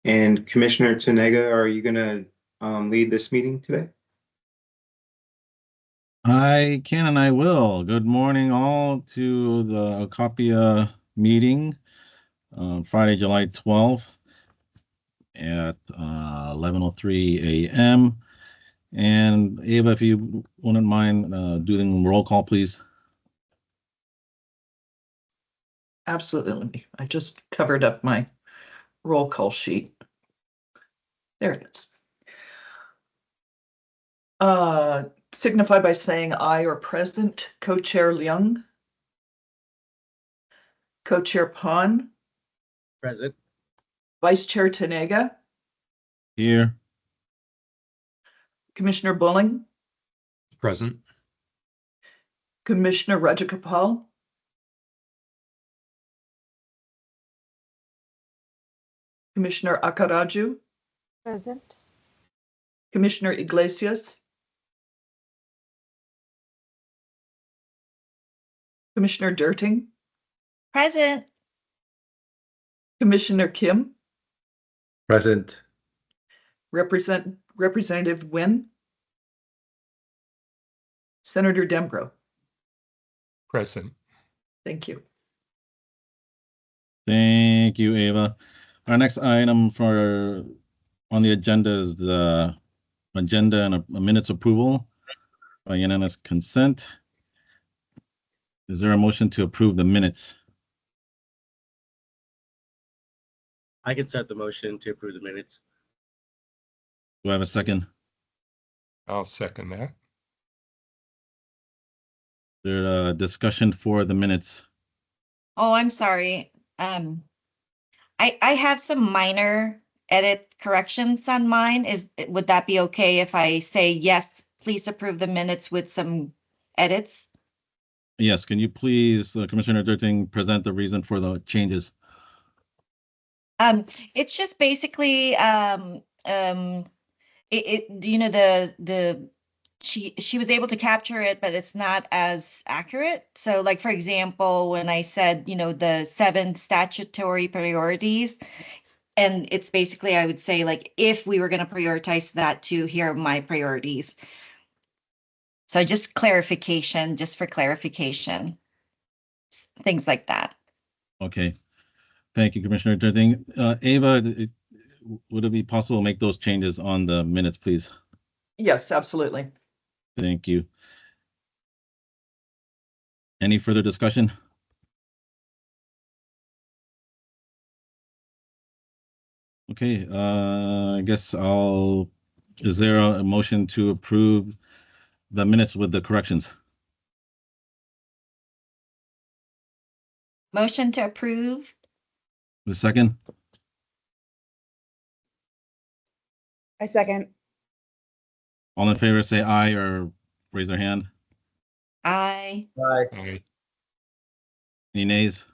And Commissioner Tanega, are you going to lead this meeting today? I can and I will. Good morning, all, to the OCAPIA meeting, Friday, July 12th at 11:03 a.m. And Ava, if you wouldn't mind doing roll call, please. Absolutely. I just covered up my roll call sheet. There it is. Signify by saying aye or present. Co-chair Leung. Co-chair Pan. Present. Vice Chair Tanega. Here. Commissioner Bulling. Present. Commissioner Rajagopal. Commissioner Akaraju. Present. Commissioner Iglesias. Commissioner Dirting. Present. Commissioner Kim. Present. Representative Nguyen. Senator Dembro. Present. Thank you. Thank you, Ava. Our next item on the agenda is the agenda and a minutes approval by unanimous consent. Is there a motion to approve the minutes? I can set the motion to approve the minutes. Do I have a second? I'll second that. Is there a discussion for the minutes? Oh, I'm sorry. I have some minor edit corrections on mine. Would that be okay if I say yes, please approve the minutes with some edits? Yes, can you please, Commissioner Dirting, present the reason for the changes? It's just basically she was able to capture it, but it's not as accurate. So like, for example, when I said, the 7 statutory priorities, and it's basically, I would say, like, if we were going to prioritize that to here are my priorities. So just clarification, just for clarification, things like that. Okay. Thank you, Commissioner Dirting. Ava, would it be possible to make those changes on the minutes, please? Yes, absolutely. Thank you. Any further discussion? Okay, I guess is there a motion to approve the minutes with the corrections? Motion to approve. The second? I second. All in favor, say aye or raise their hand. Aye. Aye. Any nays?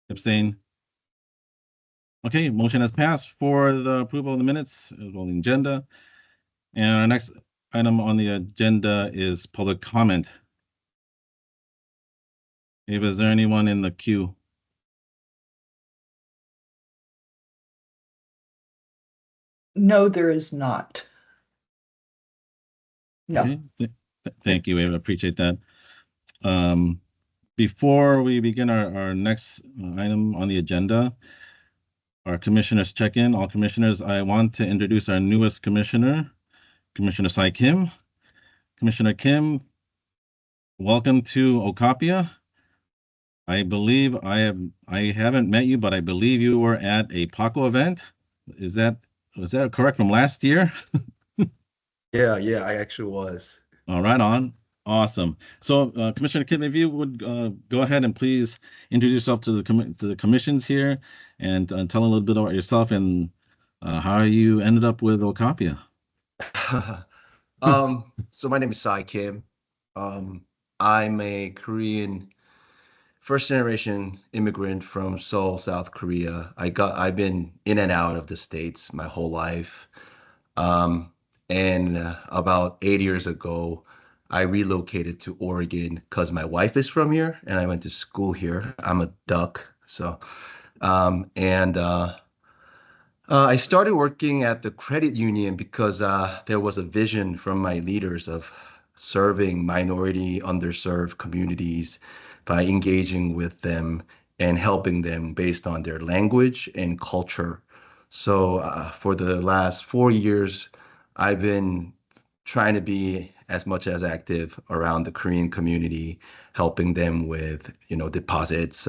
Abstain? Okay, motion has passed for the approval of the minutes as well as the agenda. And our next item on the agenda is public comment. Ava, is there anyone in the queue? No, there is not. No. Okay. Thank you, Ava. Appreciate that. Before we begin our next item on the agenda, our commissioners check-in. All commissioners, I want to introduce our newest commissioner, Commissioner Sai Kim. Commissioner Kim, welcome to OCAPIA. I believe I haven't met you, but I believe you were at a PACO event. Was that correct from last year? Yeah, I actually was. All right, on. Awesome. So, Commissioner Kim, if you would go ahead and please introduce yourself to the commissions here and tell a little bit about yourself and how you ended up with OCAPIA. So my name is Sai Kim. I'm a Korean first generation immigrant from Seoul, South Korea. I've been in and out of the States my whole life. And about 8 years ago, I relocated to Oregon because my wife is from here and I went to school here. I'm a duck. So I started working at the credit union because there was a vision from my leaders of serving minority, underserved communities by engaging with them and helping them based on their language and culture. So for the last 4 years, I've been trying to be as much as active around the Korean community, helping them with, deposits,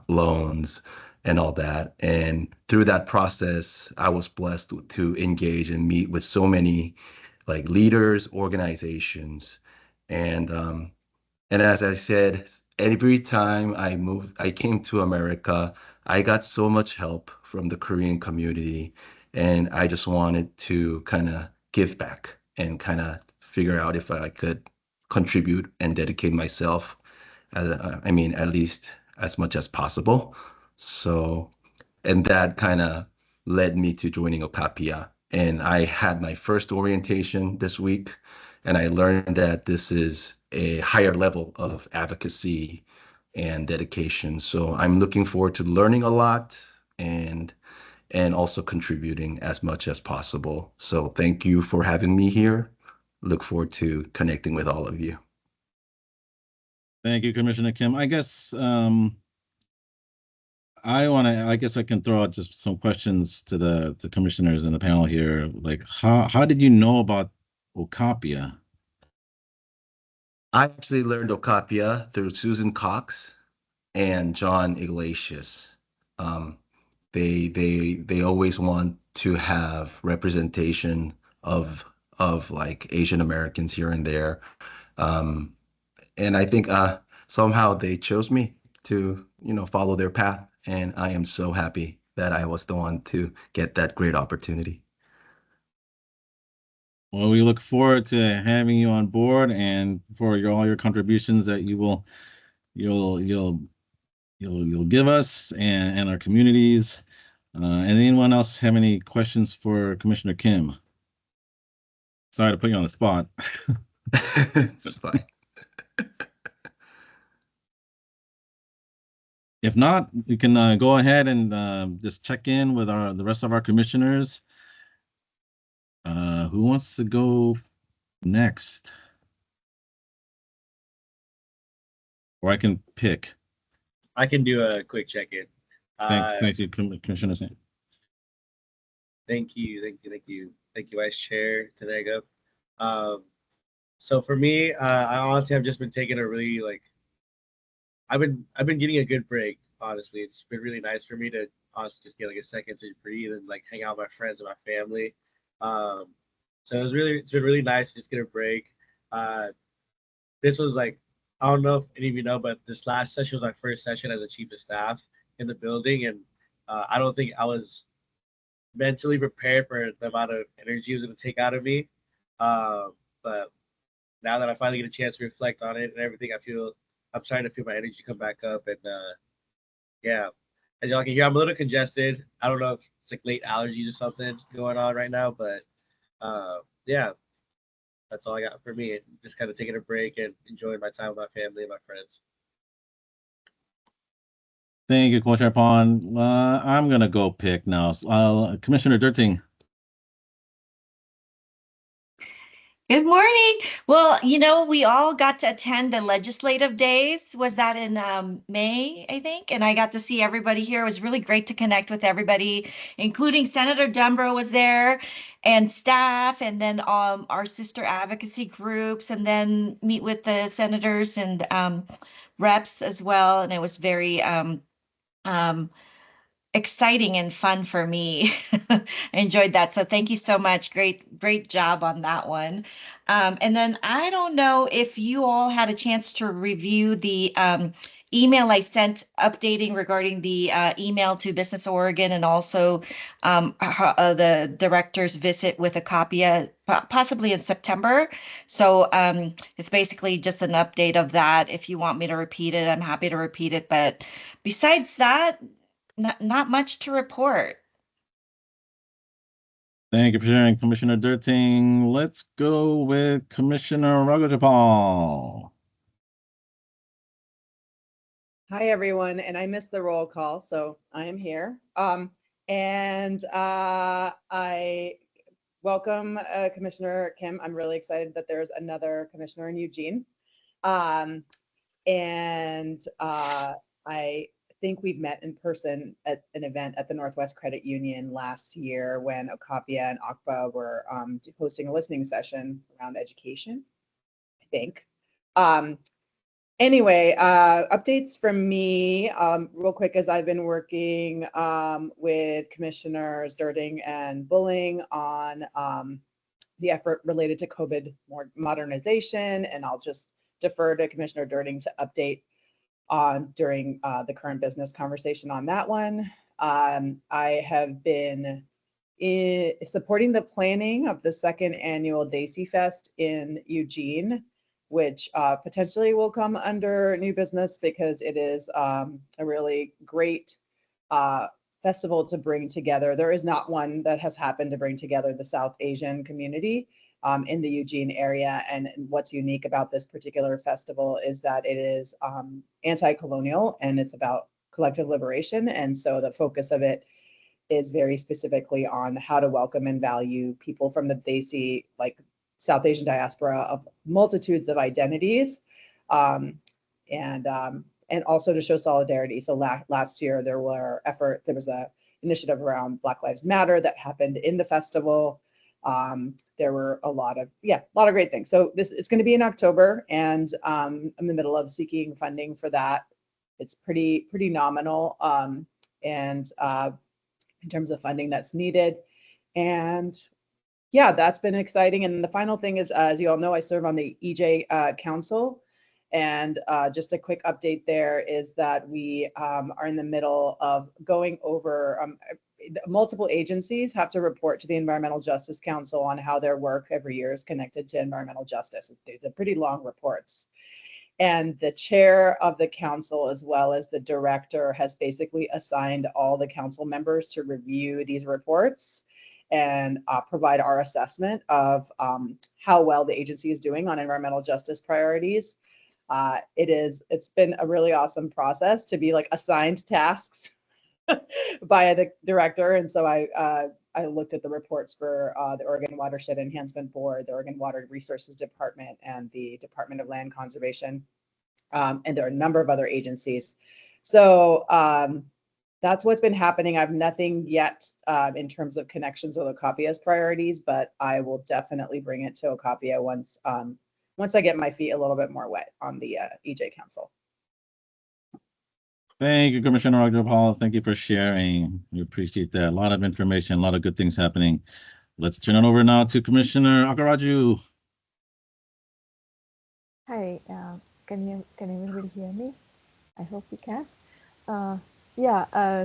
loans, and all that. And through that process, I was blessed to engage and meet with so many like leaders, organizations, and um, and as I said, every time I came to America, I got so much help from the Korean community, and I just wanted to kind of give back and kind of figure out if I could contribute and dedicate myself, at least as much as possible. So and that kind of led me to joining OCAPIA. And I had my first orientation this week, and I learned that this is a higher level of advocacy and dedication. So I'm looking forward to learning a lot and also contributing as much as possible. So thank you for having me here. Look forward to connecting with all of you. Thank you, Commissioner Kim. I guess I guess I can throw out just some questions to the commissioners in the panel here. Like, how did you know about OCAPIA? I actually learned OCAPIA through Susan Cox and John Iglesias. Um, they always want to have representation of like Asian Americans here and there. Um, and I think somehow they chose me to, follow their path. And I am so happy that I was the one to get that great opportunity. Well, we look forward to having you on board and for all your contributions that you'll give us and our communities. And anyone else have any questions for Commissioner Kim? Sorry to put you on the spot. It's fine. If not, we can go ahead and just check in with the rest of our commissioners. Who wants to go next? Or I can pick. I can do a quick check-in. Thank you, Commissioner Sam. Thank you, Vice Chair Tanego. So for me, I honestly have just been taking a really I've been getting a good break. Honestly, it's been really nice for me to honestly just get like a second to breathe and like hang out with my friends and my family. Um, so it's been really nice to just get a break. This was like, I don't know if any of you know, but this last session was my first session as a chief of staff in the building, and I don't think I was mentally prepared for the amount of energy it was going to take out of me. But now that I finally get a chance to reflect on it and everything, I'm starting to feel my energy come back up. And yeah, as y'all can hear, I'm a little congested. I don't know if it's like late allergies or something going on right now, but yeah, that's all I got for me. Just kind of taking a break and enjoying my time with my family and my friends. Thank you, Coach Arpon. I'm gonna go pick now. Commissioner Dirting. Good morning. Well, we all got to attend the legislative days. Was that in May, I think? And I got to see everybody here. It was really great to connect with everybody, including Senator Dumbro was there and staff, and then our sister advocacy groups, and then meet with the senators and reps as well. And it was very um, exciting and fun for me. I enjoyed that. So thank you so much. Great job on that one. And then I don't know if you all had a chance to review the email I sent updating regarding the email to Business Oregon and also the director's visit with OCAPIA possibly in September. So it's basically just an update of that. If you want me to repeat it, I'm happy to repeat it. But besides that, not much to report. Thank you for sharing, Commissioner Dirting. Let's go with Commissioner Ragajapal. Hi, everyone, and I missed the roll call, so I am here. I welcome Commissioner Kim. I'm really excited that there's another commissioner in Eugene. I think we've met in person at an event at the Northwest Credit Union last year when OCAPIA and OCPA were hosting a listening session around education, I think. Anyway, updates from me, real quick, as I've been working with Commissioners Durding and Bulling on the effort related to COVID modernization, and I'll just defer to Commissioner Durding to update on during the current business conversation on that one. I have been supporting the planning of the second annual Daisy Fest in Eugene, which potentially will come under new business because it is a really great festival to bring together. There is not one that has happened to bring together the South Asian community in the Eugene area. And what's unique about this particular festival is that it is anti-colonial and it's about collective liberation. And so the focus of it is very specifically on how to welcome and value people from the Desi, like South Asian diaspora of multitudes of identities, and also to show solidarity. So last year there was a initiative around Black Lives Matter that happened in the festival. There were a lot of great things. So it's going to be in October, and I'm in the middle of seeking funding for that. It's pretty nominal, in terms of funding that's needed. And yeah, that's been exciting. And the final thing is, as you all know, I serve on the EJ Council. And just a quick update there is that we are in the middle of going over, multiple agencies have to report to the Environmental Justice Council on how their work every year is connected to environmental justice. They're pretty long reports. And the chair of the council, as well as the director, has basically assigned all the council members to review these reports and provide our assessment of how well the agency is doing on environmental justice priorities. It's been a really awesome process to be like assigned tasks by the director. And so I looked at the reports for the Oregon Watershed Enhancement Board, the Oregon Water Resources Department, and the Department of Land Conservation. And there are a number of other agencies. So that's what's been happening. I have nothing yet in terms of connections with OCAPIA's priorities, but I will definitely bring it to OCAPIA once I get my feet a little bit more wet on the EJ Council. Thank you, Commissioner Agrawal. Thank you for sharing. We appreciate that. A lot of information, a lot of good things happening. Let's turn it over now to Commissioner Akaraju. Hi, can everybody hear me? I hope you can.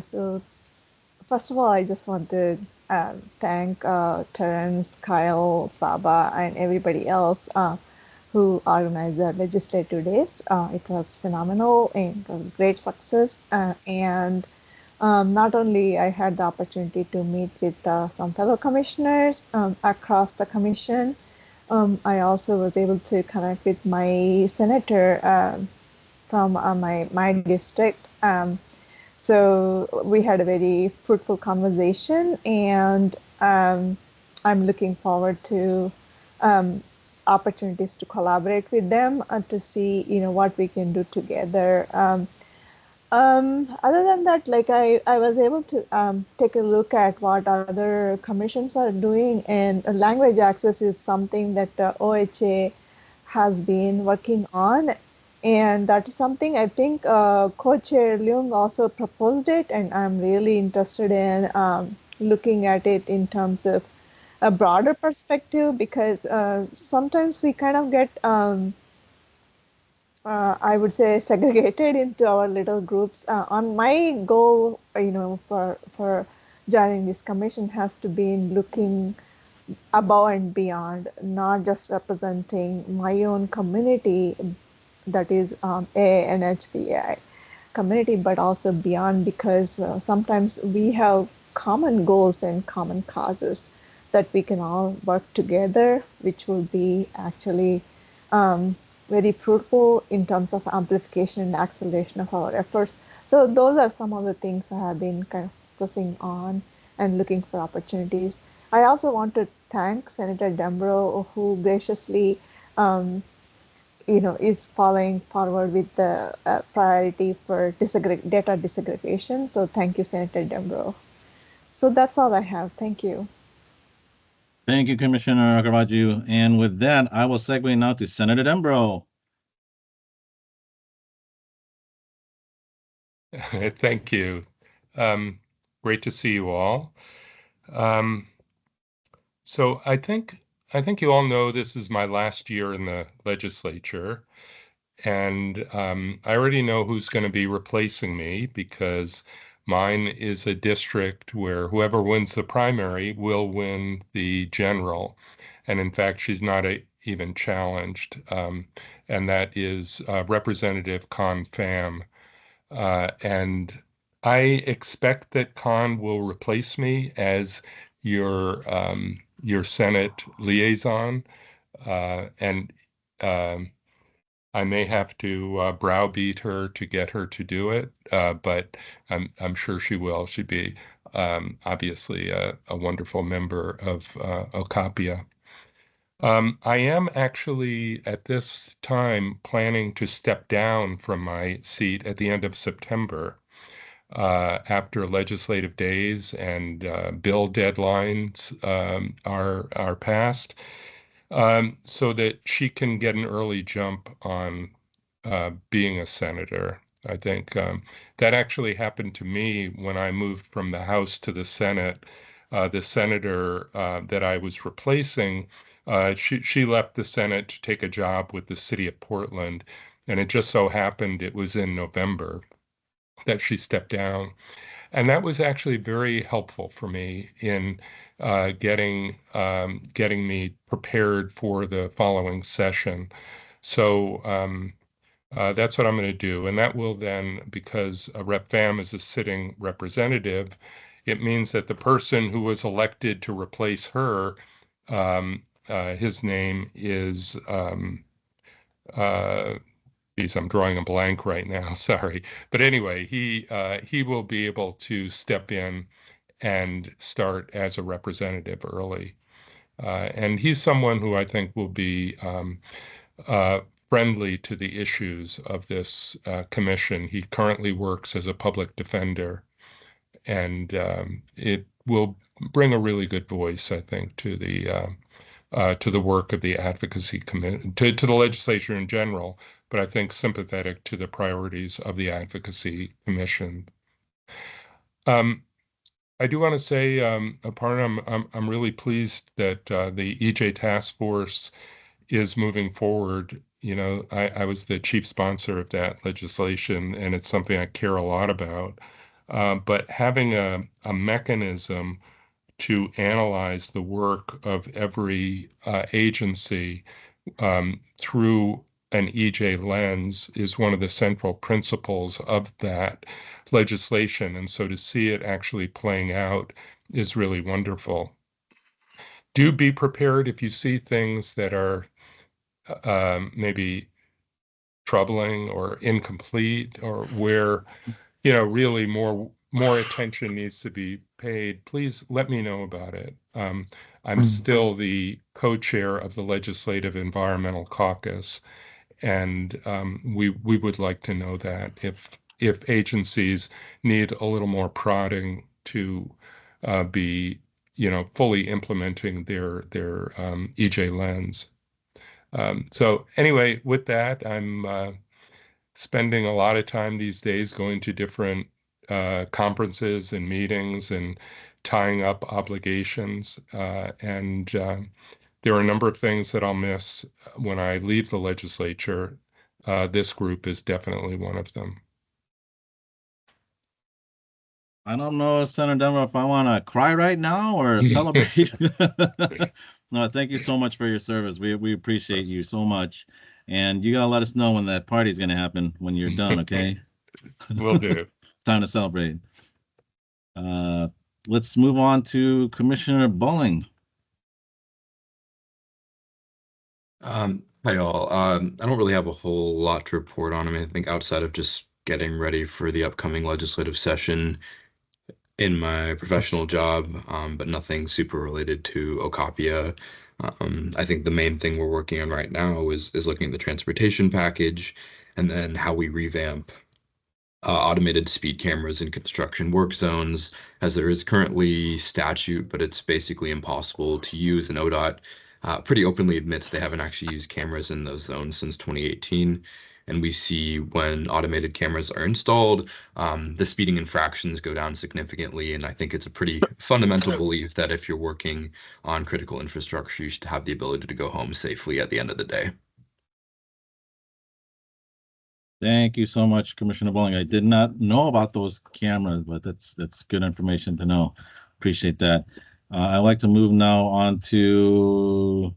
So first of all, I just want to thank Terence, Kyle, Saba, and everybody else who organized the legislative days. It was phenomenal and a great success. And not only I had the opportunity to meet with some fellow commissioners across the commission, I also was able to connect with my senator from my district. So we had a very fruitful conversation, and I'm looking forward to opportunities to collaborate with them to see what we can do together. Other than that, like I was able to take a look at what other commissions are doing, and language access is something that OHA has been working on. And that is something I think Co-Chair Leung also proposed it, and I'm really interested in looking at it in terms of a broader perspective, because sometimes we kind of get, I would say, segregated into our little groups. On my goal, for joining this commission has to be in looking above and beyond, not just representing my own community, that is NHPI community, but also beyond, because sometimes we have common goals and common causes that we can all work together, which will be actually very fruitful in terms of amplification and acceleration of our efforts. So those are some of the things I have been kind of focusing on and looking for opportunities. I also want to thank Senator Dembro, who graciously is following forward with the priority for data disaggregation. So thank you, Senator Dembro. So that's all I have. Thank you. Thank you, Commissioner Agrawaju. And with that, I will segue now to Senator Dembro. Thank you. Great to see you all. So I think you all know this is my last year in the legislature, and I already know who's going to be replacing me because mine is a district where whoever wins the primary will win the general. And in fact, she's not even challenged. And that is Representative Khan Pham. And I expect that Khan will replace me as your Senate liaison. And I may have to browbeat her to get her to do it, but I'm sure she will. She'd be obviously a wonderful member of OCAPIA. I am actually at this time planning to step down from my seat at the end of September after legislative days and bill deadlines are passed. So that she can get an early jump on being a senator. I think that actually happened to me when I moved from the House to the Senate. The senator that I was replacing, she left the Senate to take a job with the city of Portland, and it just so happened it was in November that she stepped down. And that was actually very helpful for me in getting me prepared for the following session. So that's what I'm going to do. And that will then, because Rep. Pham is a sitting representative, it means that the person who was elected to replace her, his name is geez, I'm drawing a blank right now. Sorry, but anyway, he will be able to step in and start as a representative early, and he's someone who I think will be friendly to the issues of this commission. He currently works as a public defender, and it will bring a really good voice, I think, to the work of the advocacy committee, to the legislature in general, but I think sympathetic to the priorities of the advocacy commission. I do want to say, Aparna, I'm really pleased that the EJ task force is moving forward. You know, I was the chief sponsor of that legislation, and it's something I care a lot about. But having a mechanism to analyze the work of every agency through an EJ lens is one of the central principles of that legislation. And so to see it actually playing out is really wonderful. Do be prepared if you see things that are maybe troubling or incomplete, or where really more attention needs to be paid. Please let me know about it. I'm still the co-chair of the Legislative Environmental Caucus, and we would like to know that if agencies need a little more prodding to be fully implementing their EJ lens. So anyway, with that, I'm spending a lot of time these days going to different conferences and meetings and tying up obligations. And there are a number of things that I'll miss when I leave the legislature. This group is definitely one of them. I don't know, Senator Dembro, if I want to cry right now or celebrate. No, thank you so much for your service. We appreciate you so much. And you got to let us know when that party is going to happen when you're done, okay? Will do. Time to celebrate. Let's move on to Commissioner Bowling. Hi, all. I don't really have a whole lot to report on. I mean, I think outside of just getting ready for the upcoming legislative session in my professional job, but nothing super related to OCAPIA. I think the main thing we're working on right now is looking at the transportation package and then how we revamp automated speed cameras in construction work zones, as there is currently statute, but it's basically impossible to use. And ODOT pretty openly admits they haven't actually used cameras in those zones since 2018. And we see when automated cameras are installed, the speeding infractions go down significantly. And I think it's a pretty fundamental belief that if you're working on critical infrastructure, you should have the ability to go home safely at the end of the day. Thank you so much, Commissioner Bowling. I did not know about those cameras, but that's good information to know. Appreciate that. I'd like to move now on to,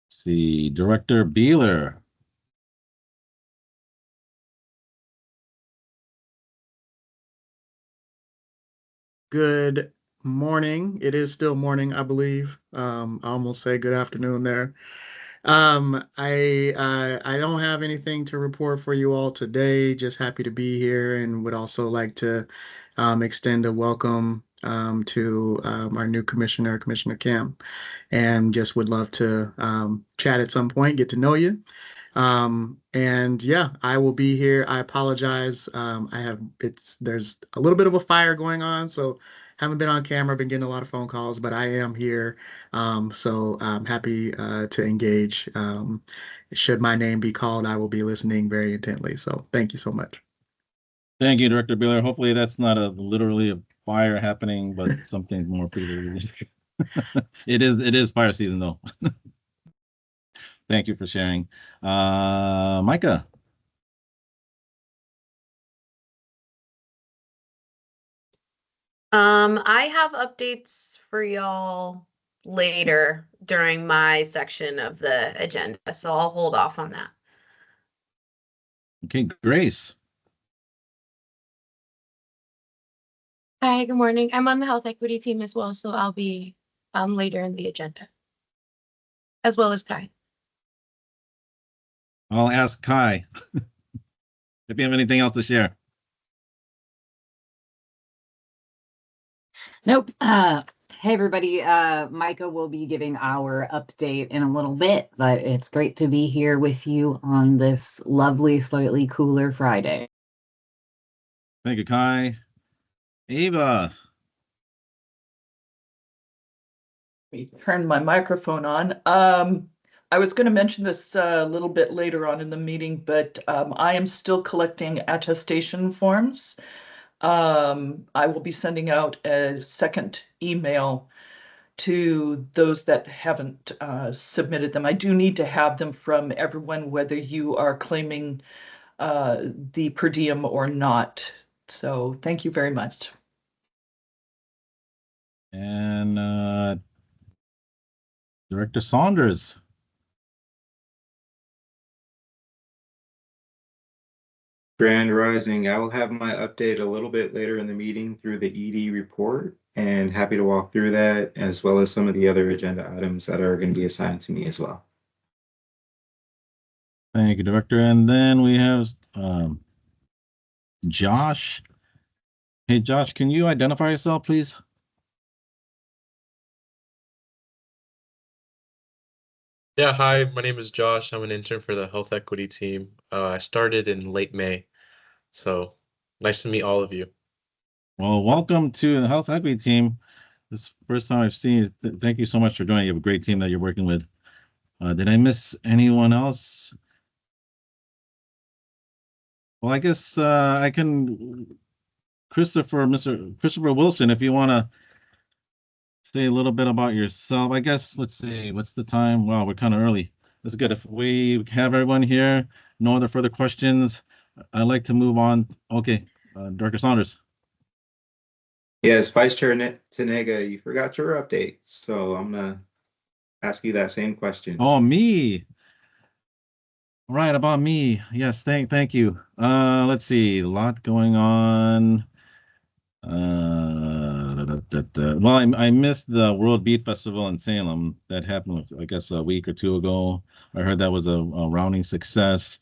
let's see, Director Beeler. Good morning. It is still morning, I believe. I almost say good afternoon there. I don't have anything to report for you all today. Just happy to be here and would also like to extend a welcome to our new commissioner, Commissioner Kim, and just would love to chat at some point, get to know you. And yeah, I will be here. I apologize. There's a little bit of a fire going on, so haven't been on camera, been getting a lot of phone calls, but I am here. So I'm happy to engage. Should my name be called, I will be listening very intently. So thank you so much. Thank you, Director Beeler. Hopefully that's not literally a fire happening, but something more figurative. It is fire season though. Thank you for sharing. Micah. I have updates for y'all later during my section of the agenda, so I'll hold off on that. Okay, Grace. Hi, good morning. I'm on the health equity team as well, so I'll be later in the agenda, as well as Kai. I'll ask Kai if you have anything else to share. Nope. Hey everybody, Micah will be giving our update in a little bit, but it's great to be here with you on this lovely, slightly cooler Friday. Thank you, Kai. Ava. Let me turn my microphone on. I was going to mention this a little bit later on in the meeting, but I am still collecting attestation forms. I will be sending out a second email to those that haven't submitted them. I do need to have them from everyone, whether you are claiming the per diem or not. So thank you very much. And Director Saunders. Grand Rising. I will have my update a little bit later in the meeting through the ED report, and happy to walk through that as well as some of the other agenda items that are going to be assigned to me as well. Thank you, Director. And then we have Josh. Hey, Josh, can you identify yourself, please? Yeah, hi, my name is Josh. I'm an intern for the health equity team. I started in late May, so nice to meet all of you. Well, welcome to the health equity team. This is the first time I've seen you. Thank you so much for joining. You have a great team that you're working with. Did I miss anyone else? Well, I guess I can, Mr. Christopher Wilson, if you want to say a little bit about yourself. I guess, let's see, what's the time? Wow, we're kind of early. That's good. If we have everyone here, no other further questions, I'd like to move on. Okay, Director Saunders. Yes, Vice Chair Tanega, you forgot your update, so I'm gonna ask you that same question. Oh, me. Right, about me. Yes, thank you. Let's see, a lot going on. Well, I missed the World Beat Festival in Salem. That happened, I guess, a week or two ago. I heard that was a rounding success.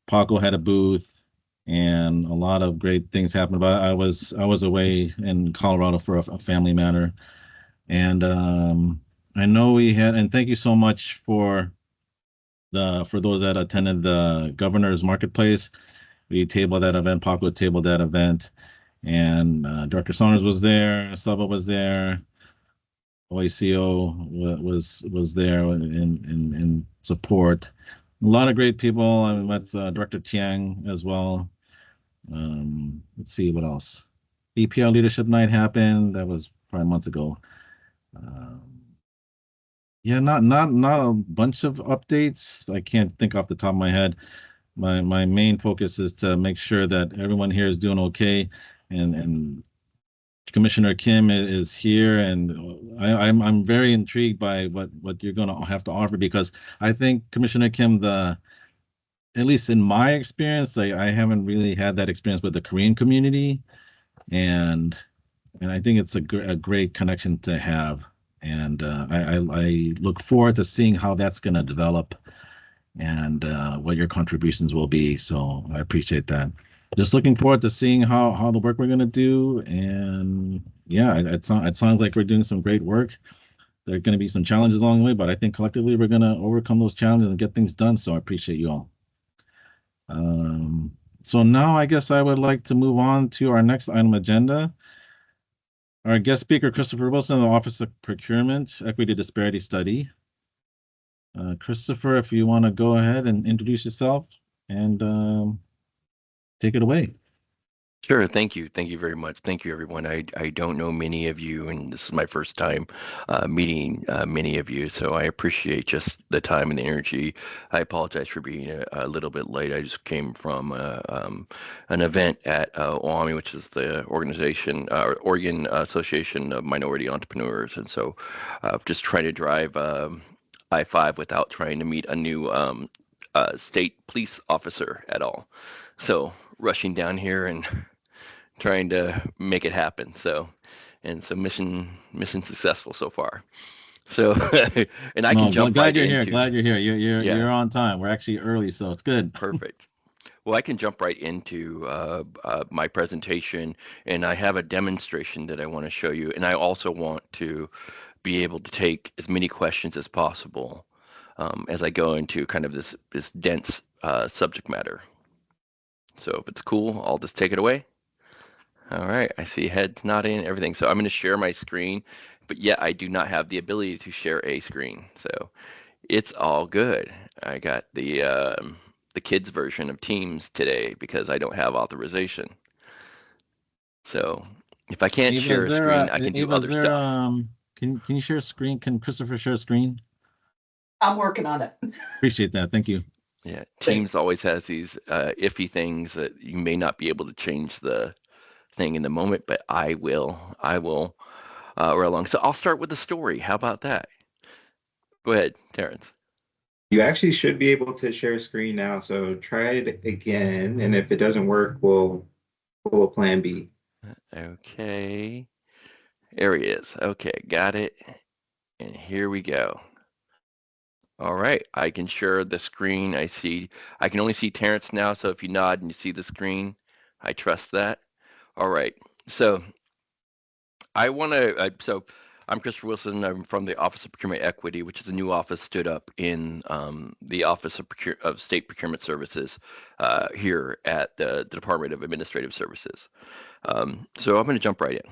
Paco had a booth, and a lot of great things happened. But I was away in Colorado for a family matter, and I know we had. And thank you so much for those that attended the Governor's Marketplace. We tabled that event. Paco tabled that event, and Director Saunders was there. Saba was there. OACO was there in support. A lot of great people. I met Director Chiang as well. Let's see what else. EPL Leadership Night happened. That was probably months ago. Yeah, not a bunch of updates. I can't think off the top of my head. My main focus is to make sure that everyone here is doing okay, and Commissioner Kim is here, and I'm very intrigued by what you're going to have to offer, because I think Commissioner Kim, at least in my experience, I haven't really had that experience with the Korean community, and I think it's a great connection to have, and I look forward to seeing how that's going to develop, and what your contributions will be. So I appreciate that. Just looking forward to seeing how the work we're going to do, and yeah, it sounds like we're doing some great work. There are going to be some challenges along the way, but I think collectively we're going to overcome those challenges and get things done. So I appreciate you all. So now I guess I would like to move on to our next item agenda. Our guest speaker, Christopher Wilson, of the Office of Procurement, Equity Disparity Study. Christopher, if you want to go ahead and introduce yourself and take it away. Sure. Thank you. Thank you very much. Thank you, everyone. I don't know many of you, and this is my first time meeting many of you, so I appreciate just the time and the energy. I apologize for being a little bit late. I just came from an event at OAMI, which is the Oregon Association of Minority Entrepreneurs, and so just trying to drive I-5 without trying to meet a new state police officer at all. So rushing down here and trying to make it happen. So mission successful so far. So and I can jump right into. Glad you're here. You're on time. We're actually early, so it's good. Perfect. Well, I can jump right into my presentation, and I have a demonstration that I want to show you, and I also want to be able to take as many questions as possible as I go into kind of this dense subject matter. So if it's cool, I'll just take it away. All right, I see heads nodding, everything. So I'm going to share my screen, but yet I do not have the ability to share a screen. So it's all good. I got the kids version of Teams today because I don't have authorization. So if I can't share a screen, I can do other stuff. Can you share a screen? Can Christopher share a screen? I'm working on it. Appreciate that. Thank you. Yeah, Teams always has these iffy things that you may not be able to change the thing in the moment, but I will roll along. So I'll start with the story. How about that? Go ahead, Terrence. You actually should be able to share screen now, so try it again, and if it doesn't work, we'll pull a plan B. Okay, there he is. Okay, got it. And here we go. All right, I can share the screen. I can only see Terrence now, so if you nod and you see the screen, I trust that. All right, so I'm Christopher Wilson. I'm from the Office of Procurement Equity, which is a new office stood up in the Office of State Procurement Services here at the Department of Administrative Services. So I'm going to jump right in.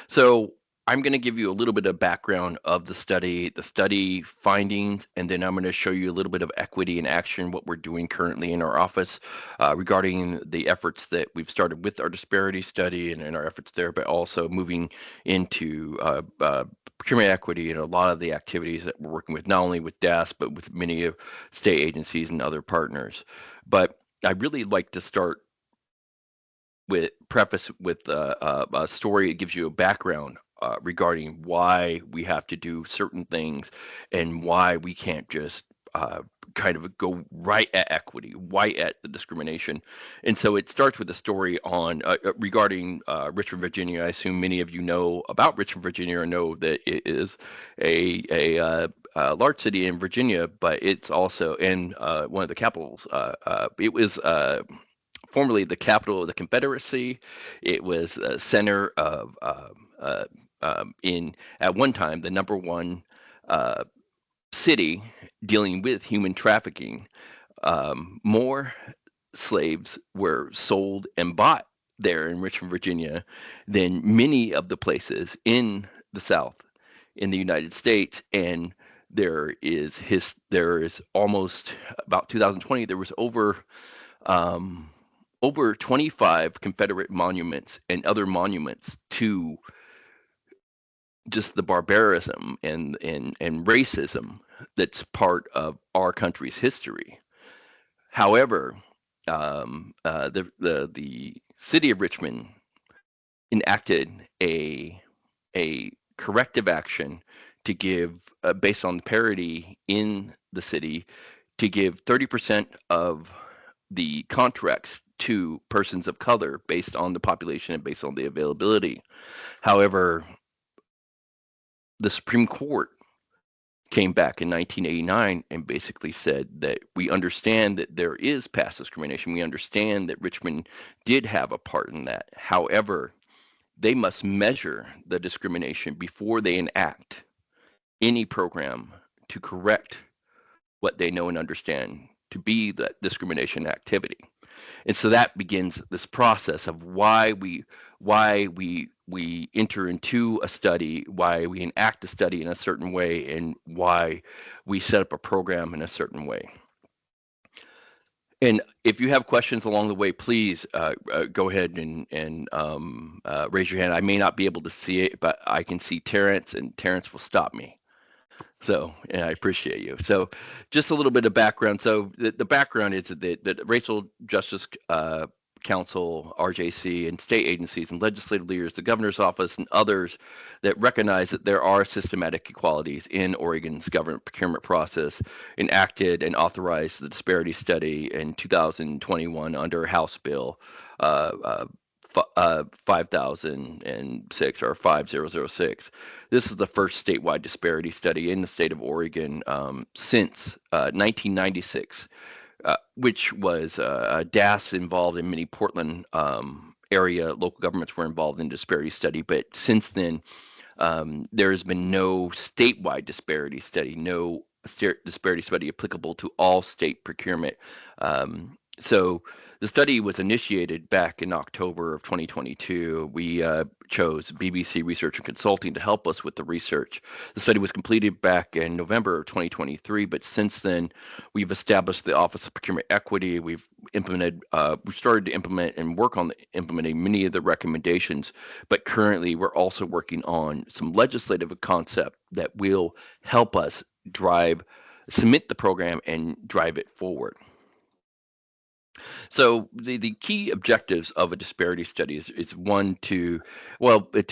So I'm going to give you a little bit of background of the study findings, and then I'm going to show you a little bit of equity in action, what we're doing currently in our office regarding the efforts that we've started with our disparity study and our efforts there, but also moving into procurement equity and a lot of the activities that we're working with, not only with DAS, but with many of state agencies and other partners. But I really like to start preface with a story. It gives you a background regarding why we have to do certain things and why we can't just kind of go right at equity, right at the discrimination. And so it starts with a story on regarding Richmond, Virginia. I assume many of you know about Richmond, Virginia, or know that it is a large city in Virginia, but it's also in one of the capitals. It was formerly the capital of the Confederacy. It was a center of in at one time the number one city dealing with human trafficking. More slaves were sold and bought there in Richmond, Virginia, than many of the places in the South in the United States. And there is almost about 2020, there was over 25 Confederate monuments and other monuments to just the barbarism and racism that's part of our country's history. However, the city of Richmond enacted a corrective action to give, based on parity in the city, to give 30% of the contracts to persons of color based on the population and based on the availability. However, the Supreme Court came back in 1989 and basically said that we understand that there is past discrimination. We understand that Richmond did have a part in that. However, they must measure the discrimination before they enact any program to correct what they know and understand to be that discrimination activity. And so that begins this process of why we enter into a study, why we enact a study in a certain way, and why we set up a program in a certain way. And if you have questions along the way, please go ahead and raise your hand. I may not be able to see it, but I can see Terrence, and Terrence will stop me. So, yeah, I appreciate you. So just a little bit of background. So the background is that the Racial Justice Council, RJC, and state agencies and legislative leaders, the governor's office, and others that recognize that there are systematic equalities in Oregon's government procurement process, enacted and authorized the disparity study in 2021 under House Bill 5006 or 5006. This was the first statewide disparity study in the state of Oregon since 1996, which was DAS involved in many Portland area local governments were involved in disparity study. But since then, there has been no statewide disparity study, no disparity study applicable to all state procurement. So the study was initiated back in October of 2022. We chose BBC Research and Consulting to help us with the research. The study was completed back in November of 2023, but since then, we've established the Office of Procurement Equity. We've started to implement and work on implementing many of the recommendations, but currently we're also working on some legislative concept that will help us submit the program and drive it forward. So the key objectives of a disparity study is one, to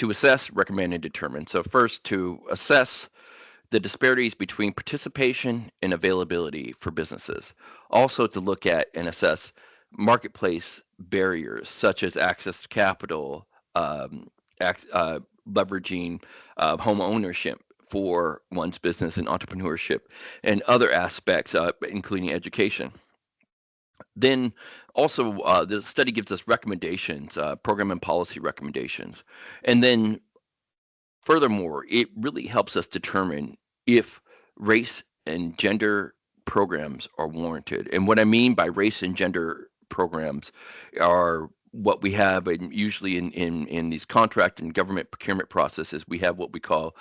assess, recommend, and determine. So first, to assess the disparities between participation and availability for businesses. Also to look at and assess marketplace barriers such as access to capital, leveraging home ownership for one's business and entrepreneurship, and other aspects, including education. Then also, the study gives us recommendations, program and policy recommendations. And then furthermore, it really helps us determine if race and gender programs are warranted. And what I mean by race and gender programs are what we have, and usually in these contract and government procurement processes, we have what we call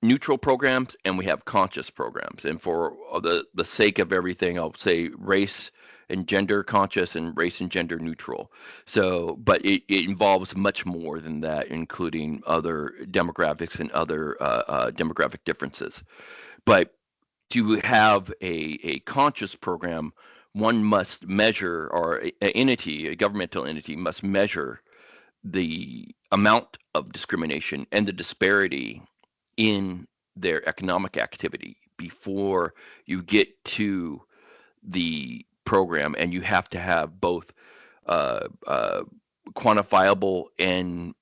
neutral programs, and we have conscious programs. And for the sake of everything, I'll say race and gender conscious and race and gender neutral. So, but it involves much more than that, including other demographics and other demographic differences. But to have a conscious program, one must measure, or a governmental entity must measure the amount of discrimination and the disparity in their economic activity before you get to the program, and you have to have both quantifiable and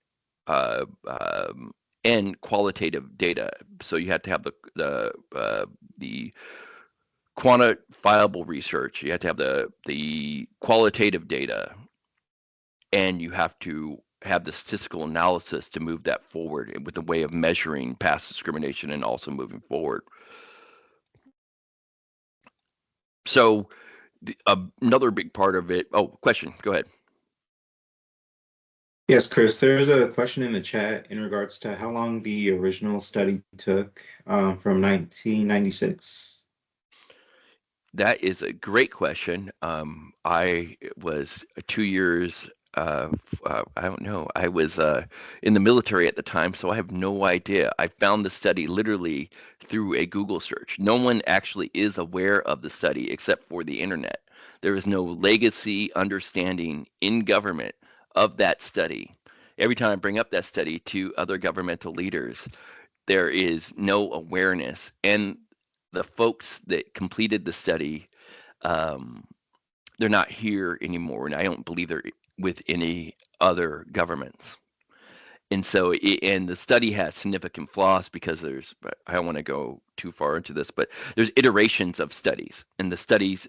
qualitative data. So you have to have the quantifiable research, you have to have the qualitative data, and you have to have the statistical analysis to move that forward with a way of measuring past discrimination and also moving forward. So another big part of it. Oh, question. Go ahead. Yes, Chris, there's a question in the chat in regards to how long the original study took from 1996. That is a great question. I was 2 years, I don't know, I was in the military at the time, so I have no idea. I found the study literally through a Google search. No one actually is aware of the study except for the internet. There is no legacy understanding in government of that study. Every time I bring up that study to other governmental leaders, there is no awareness. And the folks that completed the study, they're not here anymore, and I don't believe they're with any other governments. And so, and the study has significant flaws because I don't want to go too far into this, but there's iterations of studies, and the studies,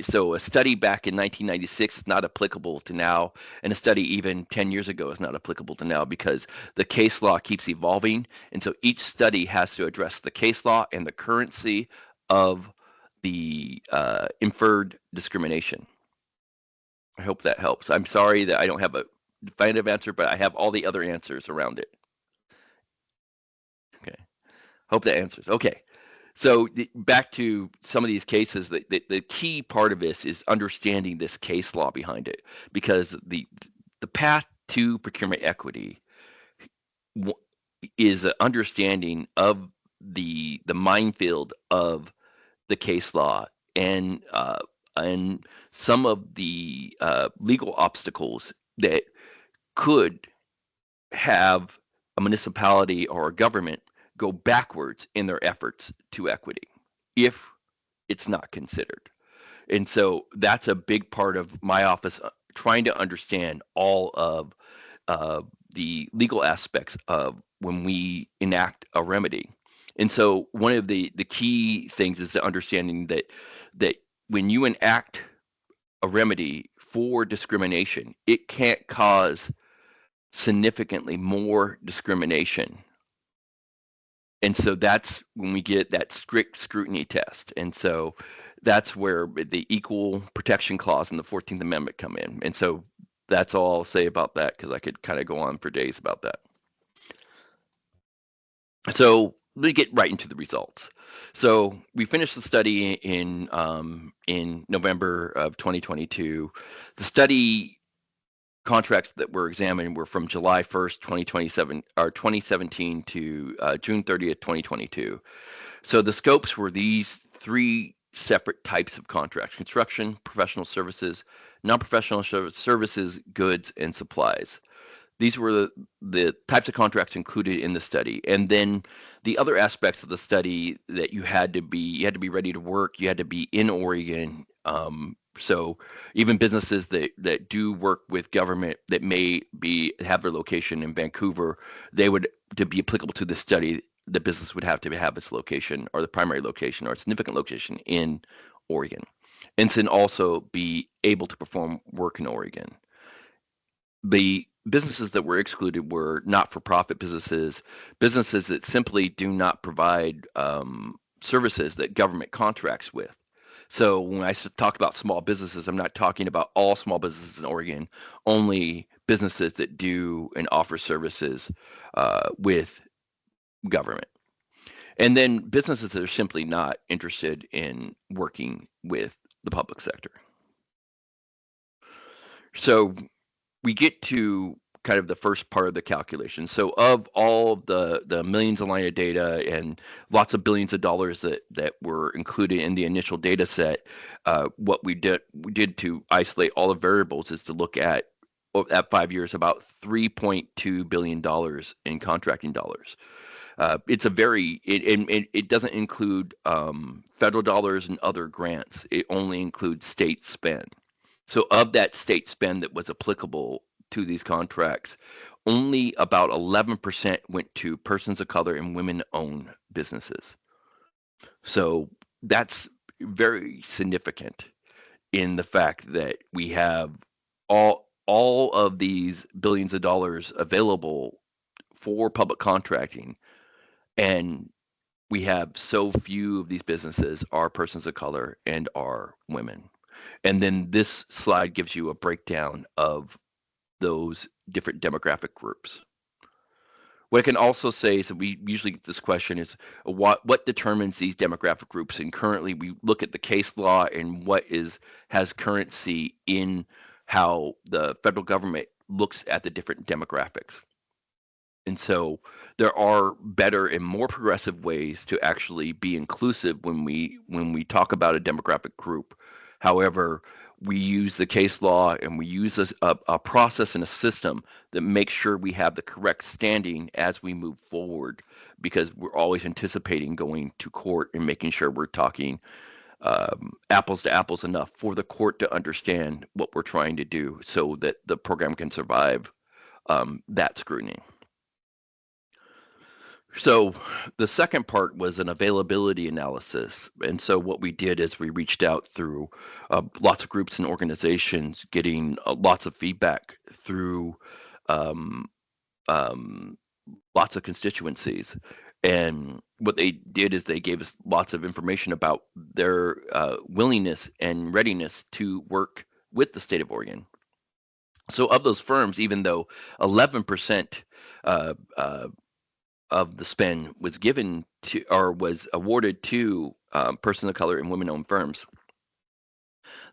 so a study back in 1996 is not applicable to now, and a study even 10 years ago is not applicable to now because the case law keeps evolving, and so each study has to address the case law and the currency of the inferred discrimination. I hope that helps. I'm sorry that I don't have a definitive answer, but I have all the other answers around it. Okay. Hope that answers. Okay. So back to some of these cases, the key part of this is understanding this case law behind it, because the path to procurement equity is an understanding of the minefield of the case law and some of the legal obstacles that could have a municipality or a government go backwards in their efforts to equity if it's not considered. And so that's a big part of my office, trying to understand all of the legal aspects of when we enact a remedy. And so one of the key things is the understanding that when you enact a remedy for discrimination, it can't cause significantly more discrimination. And so that's when we get that strict scrutiny test. And so that's where the equal protection clause in the 14th Amendment come in. And so that's all I'll say about that, because I could kind of go on for days about that. So let me get right into the results. So we finished the study in November of 2022. The study contracts that were examined were from July 1st, 2017 to June 30th, 2022. So the scopes were these three separate types of contracts: construction, professional services, non-professional services, goods, and supplies. These were the types of contracts included in the study. And then the other aspects of the study that you had to be ready to work, you had to be in Oregon. So even businesses that do work with government that may have their location in Vancouver, they would, to be applicable to the study, the business would have to have its location or the primary location or a significant location in Oregon. And then also be able to perform work in Oregon. The businesses that were excluded were not-for-profit businesses that simply do not provide services that government contracts with. So when I talk about small businesses, I'm not talking about all small businesses in Oregon, only businesses that do and offer services with government. And then businesses that are simply not interested in working with the public sector. So we get to kind of the first part of the calculation. So of all the millions of line of data and lots of billions of dollars that were included in the initial data set, what we did to isolate all the variables is to look at 5 years, about $3.2 billion in contracting dollars. It's a very it doesn't include federal dollars and other grants. It only includes state spend. So of that state spend that was applicable to these contracts, only about 11% went to persons of color and women-owned businesses. So that's very significant in the fact that we have all of these billions of dollars available for public contracting, and we have so few of these businesses are persons of color and are women. And then this slide gives you a breakdown of those different demographic groups. What I can also say is that we usually get this question is what determines these demographic groups, and currently we look at the case law and what has currency in how the federal government looks at the different demographics. And so there are better and more progressive ways to actually be inclusive when we talk about a demographic group. However, we use the case law and we use a process and a system that makes sure we have the correct standing as we move forward, because we're always anticipating going to court and making sure we're talking apples to apples enough for the court to understand what we're trying to do so that the program can survive that scrutiny. So the second part was an availability analysis. And so what we did is we reached out through lots of groups and organizations, getting lots of feedback through lots of constituencies. And what they did is they gave us lots of information about their willingness and readiness to work with the state of Oregon. So of those firms, even though 11% of the spend was given to or was awarded to persons of color and women-owned firms,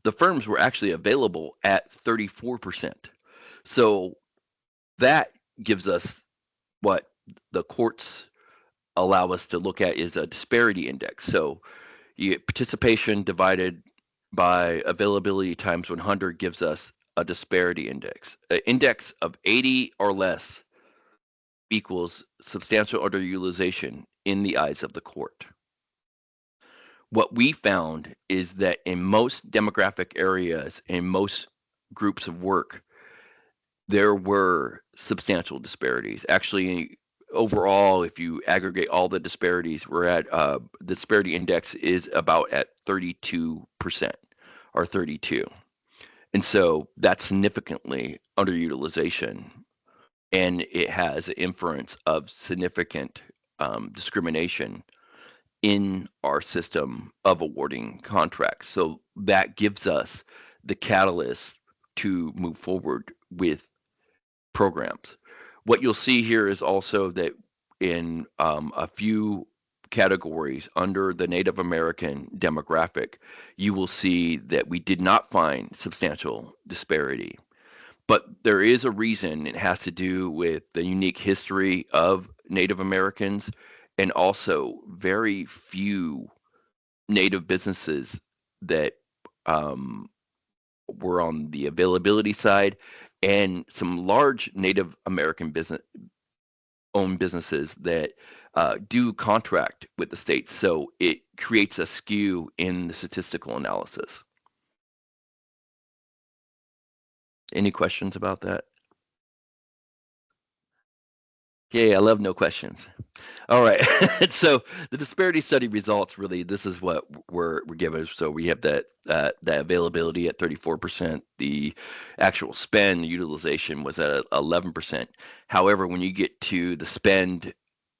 the firms were actually available at 34%. So that gives us what the courts allow us to look at is a disparity index. So you get participation divided by availability times 100 gives us a disparity index. An index of 80 or less equals substantial underutilization in the eyes of the court. What we found is that in most demographic areas, in most groups of work, there were substantial disparities. Actually, overall, if you aggregate all the disparities, we're at the disparity index is about at 32% or 32. And so that's significantly underutilization. And it has an inference of significant discrimination in our system of awarding contracts. So that gives us the catalyst to move forward with programs. What you'll see here is also that in a few categories under the Native American demographic, you will see that we did not find substantial disparity. But there is a reason. It has to do with the unique history of Native Americans and also very few Native businesses that were on the availability side, and some large Native American owned businesses that do contract with the state. So it creates a skew in the statistical analysis. Any questions about that? Yay, I love no questions. All right. So the disparity study results, really, this is what we're given. So we have that availability at 34%. The actual spend utilization was at 11%. However, when you get to the spend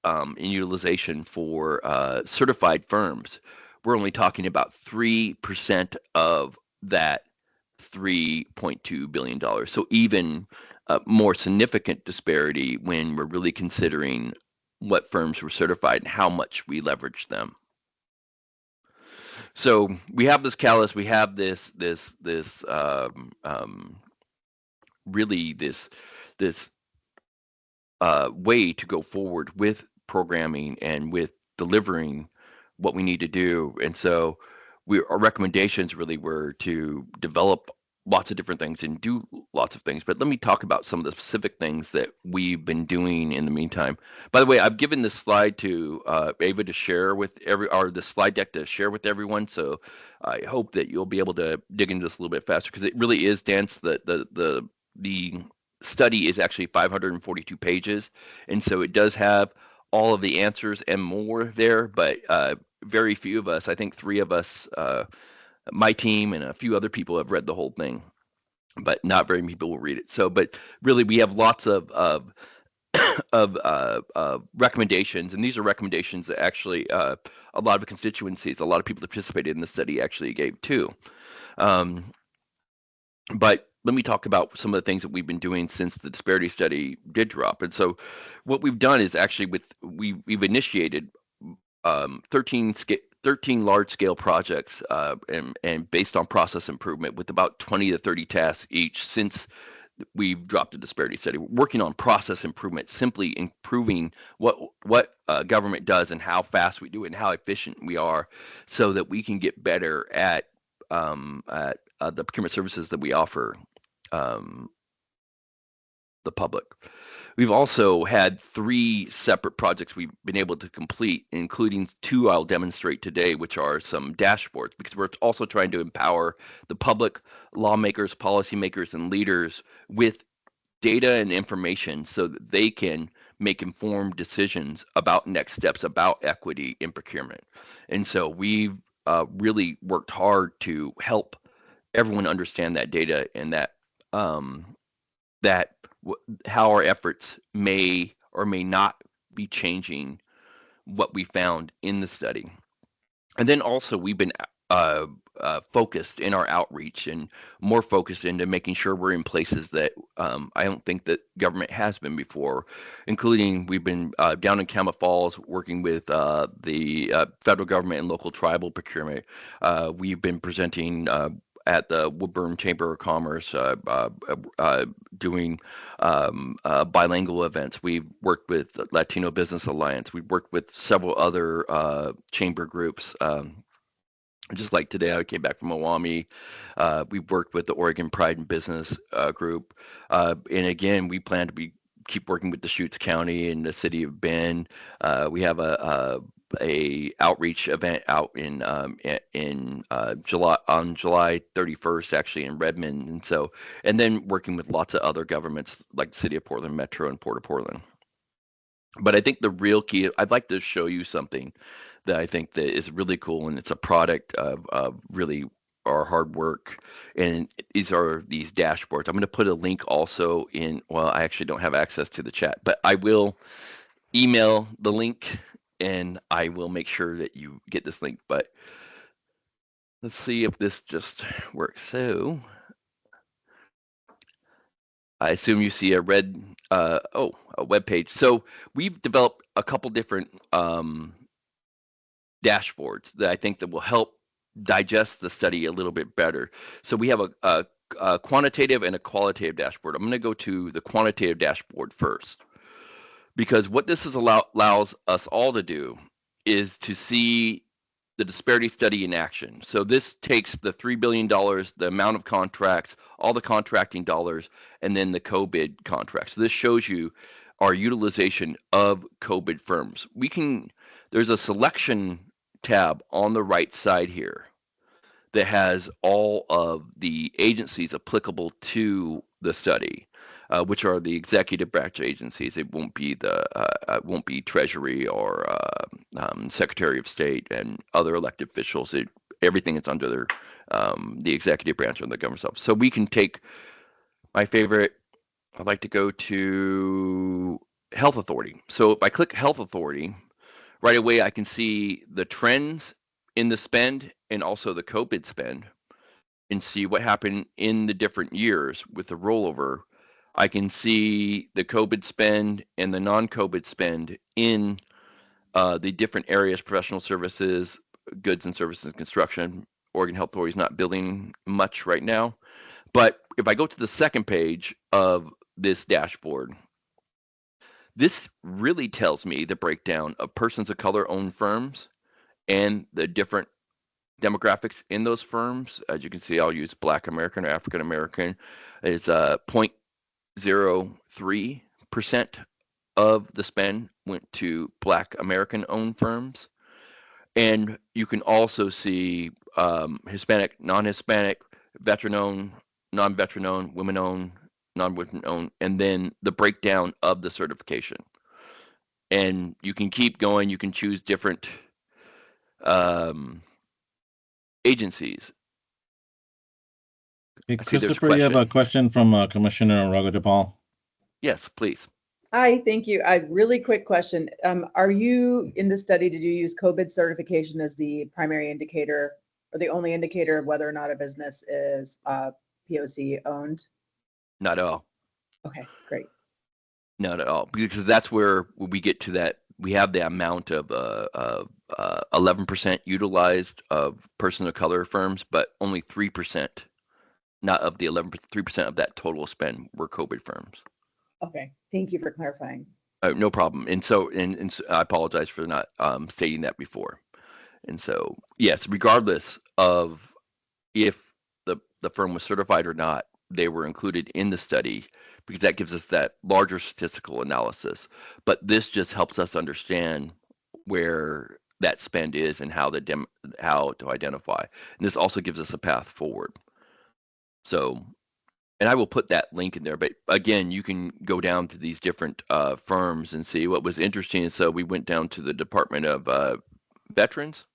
in utilization for certified firms, we're only talking about 3% of that $3.2 billion. So even more significant disparity when we're really considering what firms were certified and how much we leverage them. So we have this catalyst, we have this really this way to go forward with programming and with delivering what we need to do. And so our recommendations really were to develop lots of different things and do lots of things, but let me talk about some of the specific things that we've been doing in the meantime. By the way, I've given this slide to Ava to share with or the slide deck to share with everyone. So I hope that you'll be able to dig into this a little bit faster, because it really is dense. The study is actually 542 pages, and so it does have all of the answers and more there, but very few of us, I think 3 of us, my team and a few other people have read the whole thing, but not very many people will read it. So, but really, we have lots of recommendations, and these are recommendations that actually a lot of constituencies, a lot of people that participated in the study actually gave too. But let me talk about some of the things that we've been doing since the disparity study did drop. And so, what we've done is actually we've initiated 13 large-scale projects, and based on process improvement, with about 20 to 30 tasks each since we've dropped the disparity study. We're working on process improvement, simply improving what government does and how fast we do it and how efficient we are, so that we can get better at the procurement services that we offer the public. We've also had 3 separate projects we've been able to complete, including 2 I'll demonstrate today, which are some dashboards, because we're also trying to empower the public, lawmakers, policymakers, and leaders with data and information so that they can make informed decisions about next steps, about equity in procurement. And so we've really worked hard to help everyone understand that data, and that how our efforts may or may not be changing what we found in the study. And then also we've been focused in our outreach, and more focused into making sure we're in places that I don't think that government has been before, including we've been down in Camas Falls working with the federal government and local tribal procurement. We've been presenting at the Woodburn Chamber of Commerce, doing bilingual events. We've worked with Latino Business Alliance. We've worked with several other chamber groups. Just like today, I came back from Owami. We've worked with the Oregon Pride in Business group. And again, we plan to keep working with Deschutes County and the city of Bend. We have a outreach event out in July, on July 31st, actually in Redmond. And then working with lots of other governments like the city of Portland Metro and Port of Portland. But I think the real key, I'd like to show you something that I think that is really cool, and it's a product of really our hard work. And these are these dashboards. I'm going to put a link also in, well, I actually don't have access to the chat, but I will email the link, and I will make sure that you get this link. But let's see if this just works. So I assume you see a red, a web page. So we've developed a couple different dashboards that I think that will help digest the study a little bit better. So we have a quantitative and a qualitative dashboard. I'm going to go to the quantitative dashboard first, because what this allows us all to do is to see the disparity study in action. So this takes the $3 billion, the amount of contracts, all the contracting dollars, and then the co-bid contracts. So this shows you our utilization of co-bid firms. There's a selection tab on the right side here that has all of the agencies applicable to the study, which are the executive branch agencies. It won't be Treasury or Secretary of State and other elected officials. Everything is under the executive branch of the government itself. So we can take my favorite. I'd like to go to Health Authority. So if I click Health Authority, right away I can see the trends in the spend and also the co-bid spend, and see what happened in the different years with the rollover. I can see the co-bid spend and the non-co-bid spend in the different areas: professional services, goods and services, construction. Oregon Health Authority is not building much right now. But if I go to the second page of this dashboard, this really tells me the breakdown of persons of color owned firms and the different demographics in those firms. As you can see, I'll use Black American or African American. Is 0.03% of the spend went to Black American owned firms. And you can also see Hispanic, non-Hispanic, veteran-owned, non-veteran-owned, women-owned, non-women-owned, and then the breakdown of the certification. And you can keep going. You can choose different agencies. Hey, I see there's a Christopher, you have a question. question from Commissioner Raghupaal. Yes, please. Hi, thank you. A really quick question. Are you in the study, did you use COVID certification as the primary indicator or the only indicator of whether or not a business is POC owned? Not at all. Okay, great. Not at all, because that's where we get to that. We have the amount of 11% utilized of person of color firms, but only 3%, not of the 3% of that total spend were COVID firms. Okay, thank you for clarifying. No problem. And so I apologize for not stating that before. And so, yes, regardless of if the firm was certified or not, they were included in the study because that gives us that larger statistical analysis. But this just helps us understand where that spend is and how to identify. And this also gives us a path forward. So, and I will put that link in there. But again, you can go down to these different firms and see what was interesting. So we went down to the Department of Veterans.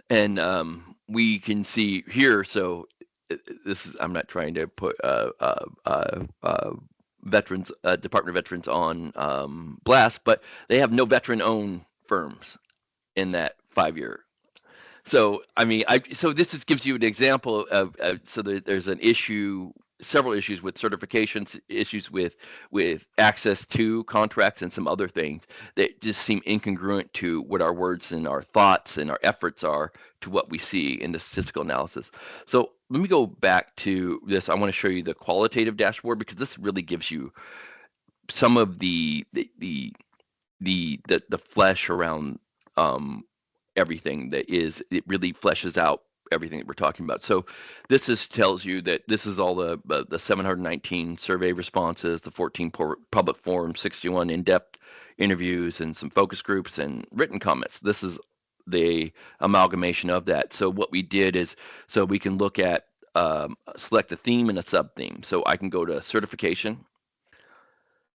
And we can see here, so this is, I'm not trying to put veterans, Department of Veterans on blast, but they have no veteran-owned firms in that 5-year. So, I mean, so this just gives you an example of so there's an issue, several issues with certifications, issues with access to contracts and some other things that just seem incongruent to what our words and our thoughts and our efforts are to what we see in the statistical analysis. So let me go back to this. I want to show you the qualitative dashboard because this really gives you some of the flesh around everything that is, it really fleshes out everything that we're talking about. So this tells you that this is all the 719 survey responses, the 14 public forums, 61 in-depth interviews, and some focus groups and written comments. This is the amalgamation of that. So what we did is, so we can look at select a theme and a sub-theme. So I can go to certification,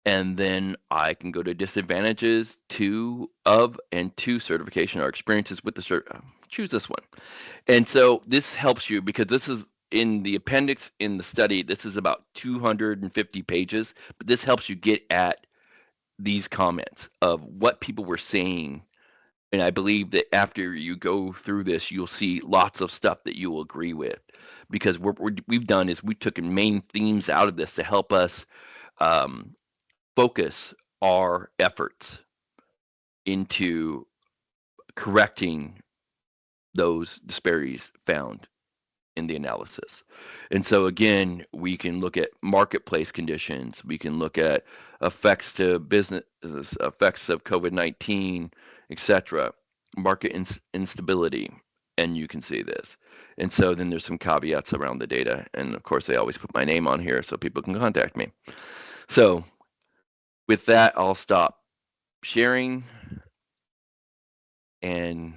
and then I can go to disadvantages to certification or experiences with the choose this one. And so this helps you because this is in the appendix in the study. This is about 250 pages, but this helps you get at these comments of what people were saying. And I believe that after you go through this, you'll see lots of stuff that you will agree with, because what we've done is we took main themes out of this to help us focus our efforts into correcting those disparities found in the analysis. And so again, we can look at marketplace conditions, we can look at effects to business, effects of COVID-19, etc., market instability, and you can see this. And so then there's some caveats around the data, and of course I always put my name on here so people can contact me. So with that, I'll stop sharing and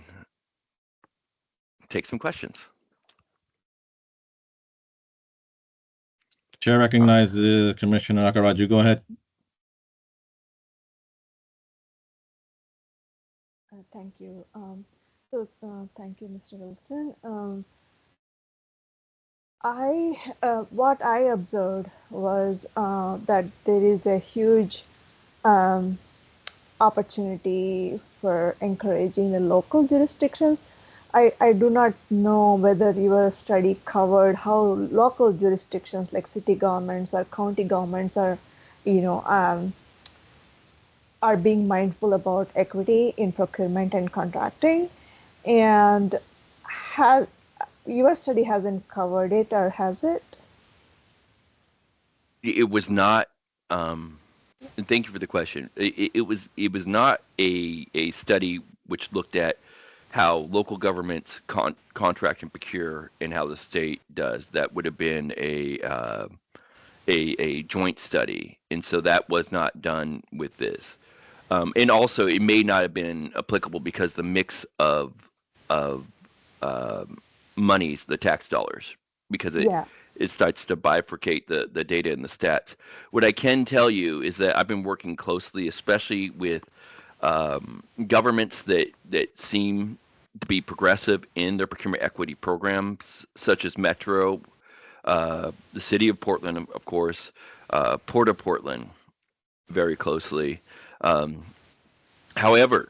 take some questions. Chair recognizes Commissioner Akaraju. Go ahead. Thank you. Thank you, Mr. Wilson. What I observed was that there is a huge opportunity for encouraging the local jurisdictions. I do not know whether your study covered how local jurisdictions like city governments or county governments are, are being mindful about equity in procurement and contracting. And your study hasn't covered it, or has it? It was not. And thank you for the question. It was not a study which looked at how local governments contract and procure and how the state does. That would have been a joint study, and so that was not done with this. And also, it may not have been applicable because the mix of monies, the tax dollars, because Yeah. it starts to bifurcate the data and the stats. What I can tell you is that I've been working closely, especially with governments that seem to be progressive in their procurement equity programs, such as Metro, the city of Portland, of course, Port of Portland, very closely. Um, However,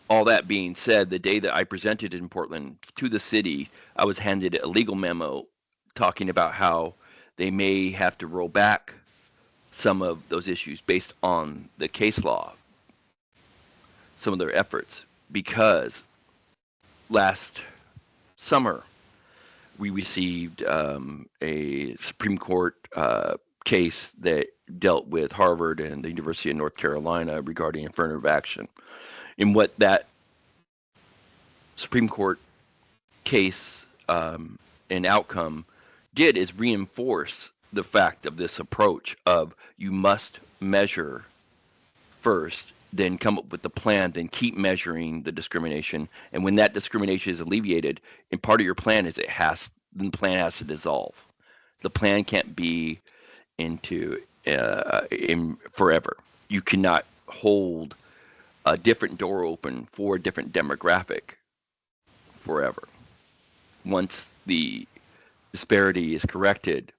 all that being said, the day that I presented in Portland to the city, I was handed a legal memo talking about how they may have to roll back some of those issues based on the case law, some of their efforts, because last summer we received a Supreme Court case that dealt with Harvard and the University of North Carolina regarding affirmative action. And what that Supreme Court case and outcome did is reinforce the fact of this approach of you must measure first, then come up with the plan, then keep measuring the discrimination. And when that discrimination is alleviated, and part of your plan is the plan has to dissolve. The plan can't be in forever. You cannot hold a different door open for a different demographic forever. Once the disparity is corrected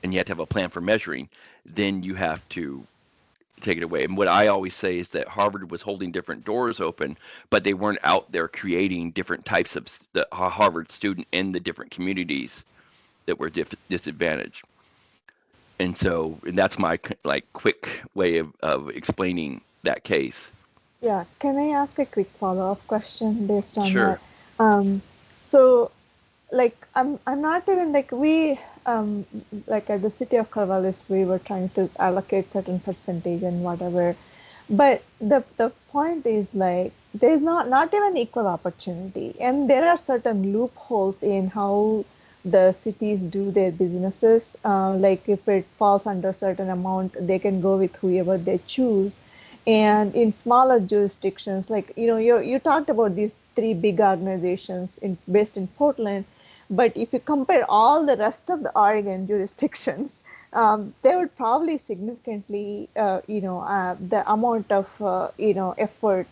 and you have to have a plan for measuring, then you have to take it away. And what I always say is that Harvard was holding different doors open, but they weren't out there creating different types of the Harvard student in the different communities that were disadvantaged. And that's my quick way of explaining that case. Yeah. Can I ask a quick follow-up question based on Sure. that? So like I'm not even like we like at the city of Corvallis we were trying to allocate certain percentage and whatever, but the point is like there's not even equal opportunity, and there are certain loopholes in how the cities do their businesses. Like if it falls under certain amount, they can go with whoever they choose. And in smaller jurisdictions, like you talked about these three big organizations based in Portland, but if you compare all the rest of the Oregon jurisdictions, they would probably significantly, the amount of, effort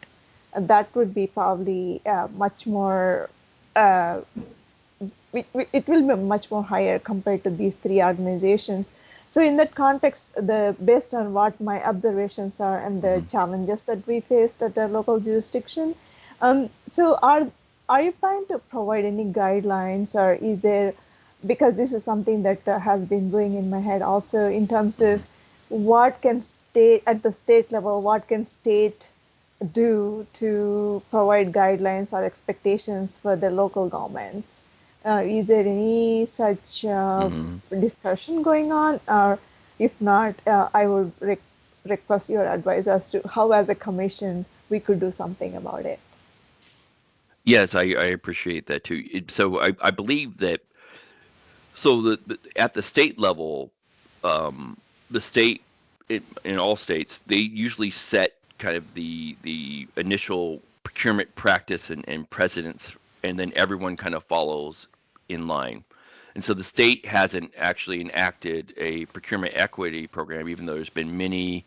that would be probably much more, it will be much more higher compared to these three organizations. So in that context, based on what my observations are and the challenges that we faced at the local jurisdiction, so are you planning to provide any guidelines, or is there, because this is something that has been going in my head also in terms of what can state at the state level, what can state do to provide guidelines or expectations for the local governments? Is there any such discussion going on? Or if not, I would request your advice as to how, as a commission, we could do something about it. Yes, I appreciate that too. So I believe that at the state level, the state in all states, they usually set kind of the initial procurement practice and precedents, and then everyone kind of follows in line. And so the state hasn't actually enacted a procurement equity program, even though there's been many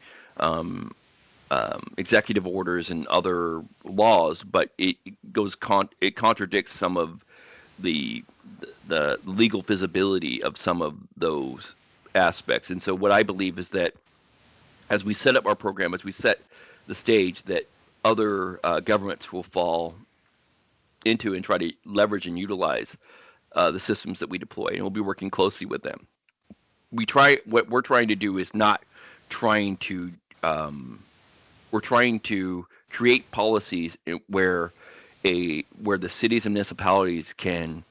executive orders and other laws, but it contradicts some of the legal feasibility of some of those aspects. And so what I believe is that as we set up our program, as we set the stage, that other governments will fall into and try to leverage and utilize the systems that we deploy, and we'll be working closely with them. What we're trying to do is not trying to we're trying to create policies where the cities and municipalities can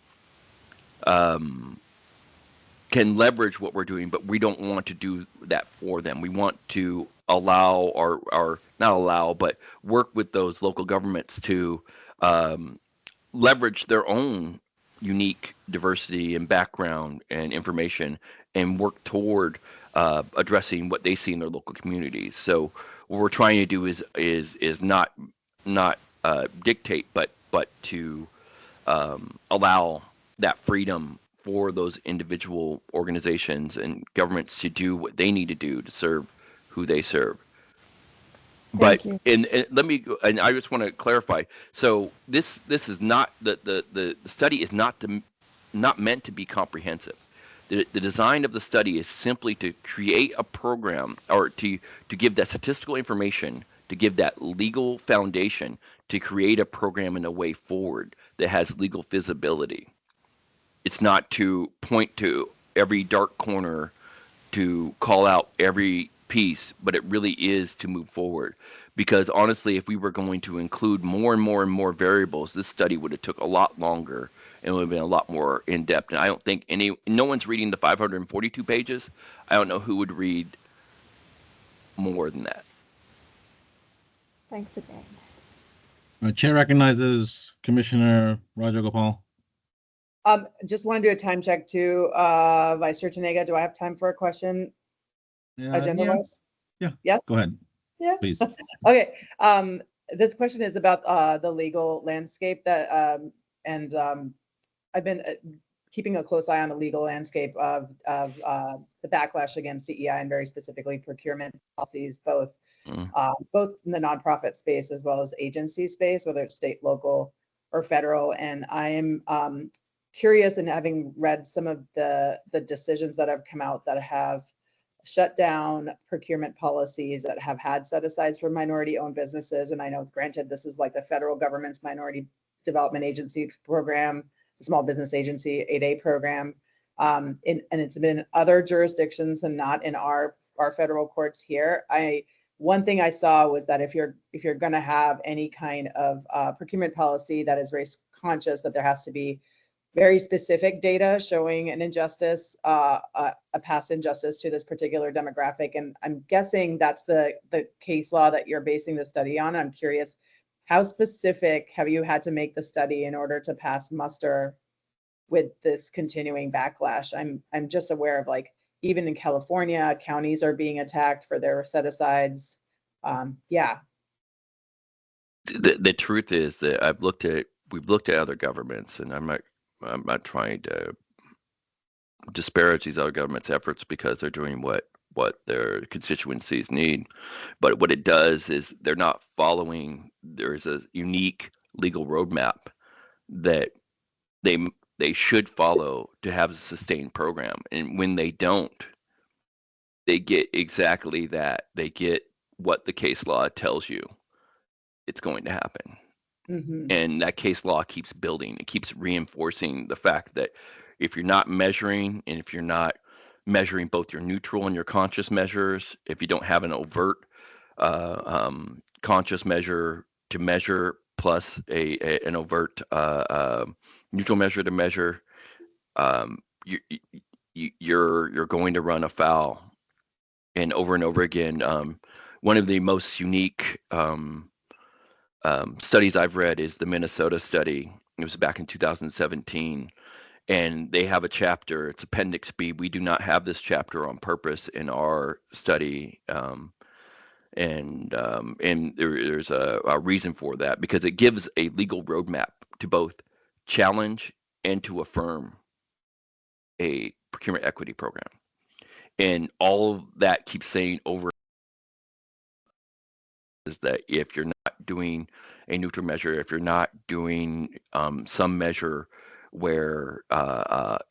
can leverage what we're doing, but we don't want to do that for them. We want to allow or not allow, but work with those local governments to leverage their own unique diversity and background and information and work toward addressing what they see in their local communities. So what we're trying to do is not dictate, but to allow that freedom for those individual organizations and governments to do what they need to do to serve who they serve. But Thank you. and let me and I just want to clarify. So this is not the study is not meant to be comprehensive. The design of the study is simply to create a program or to give that statistical information, to give that legal foundation, to create a program and a way forward that has legal feasibility. It's not to point to every dark corner, to call out every piece, but it really is to move forward. Because honestly, if we were going to include more and more and more variables, this study would have took a lot longer and would have been a lot more in depth. And I don't think no one's reading the 542 pages. I don't know who would read more than that. Thanks again. Chair recognizes Commissioner Raja Gopal. Just want to do a time check too. Vice Chair Tanega, do I have time for a question? Agenda wise? Yeah. Yes? Go ahead. Yeah. Please. Okay. This question is about the legal landscape that and I've been keeping a close eye on the legal landscape of the backlash against DEI and very specifically procurement policies, both both in the nonprofit space as well as agency space, whether it's state, local, or federal. And I am curious, and having read some of the decisions that have come out that have shut down procurement policies that have had set-asides for minority-owned businesses. And I know, granted, this is like the federal government's Minority Development Agency program, the Small Business Agency 8A program, and it's been in other jurisdictions and not in our federal courts here. One thing I saw was that if you're going to have any kind of procurement policy that is race conscious, that there has to be very specific data showing an injustice, a past injustice to this particular demographic. And I'm guessing that's the case law that you're basing the study on. I'm curious, how specific have you had to make the study in order to pass muster with this continuing backlash? I'm just aware of, like, even in California, counties are being attacked for their set-asides. Yeah. The truth is that we've looked at other governments, and I'm not trying to disparage these other governments' efforts because they're doing what their constituencies need. But what it does is they're not following. There's a unique legal roadmap that they should follow to have a sustained program. And when they don't, they get exactly that. They get what the case law tells you it's going to happen. Mm-hmm. And that case law keeps building. It keeps reinforcing the fact that if you're not measuring, and if you're not measuring both your neutral and your conscious measures, if you don't have an overt conscious measure to measure plus an overt neutral measure to measure, you're going to run afoul. And over again, one of the most unique studies I've read is the Minnesota study. It was back in 2017, and they have a chapter. It's Appendix B. We do not have this chapter on purpose in our study, and there's a reason for that, because it gives a legal roadmap to both challenge and to affirm a procurement equity program. And all of that keeps saying over is that if you're not doing a neutral measure, if you're not doing some measure where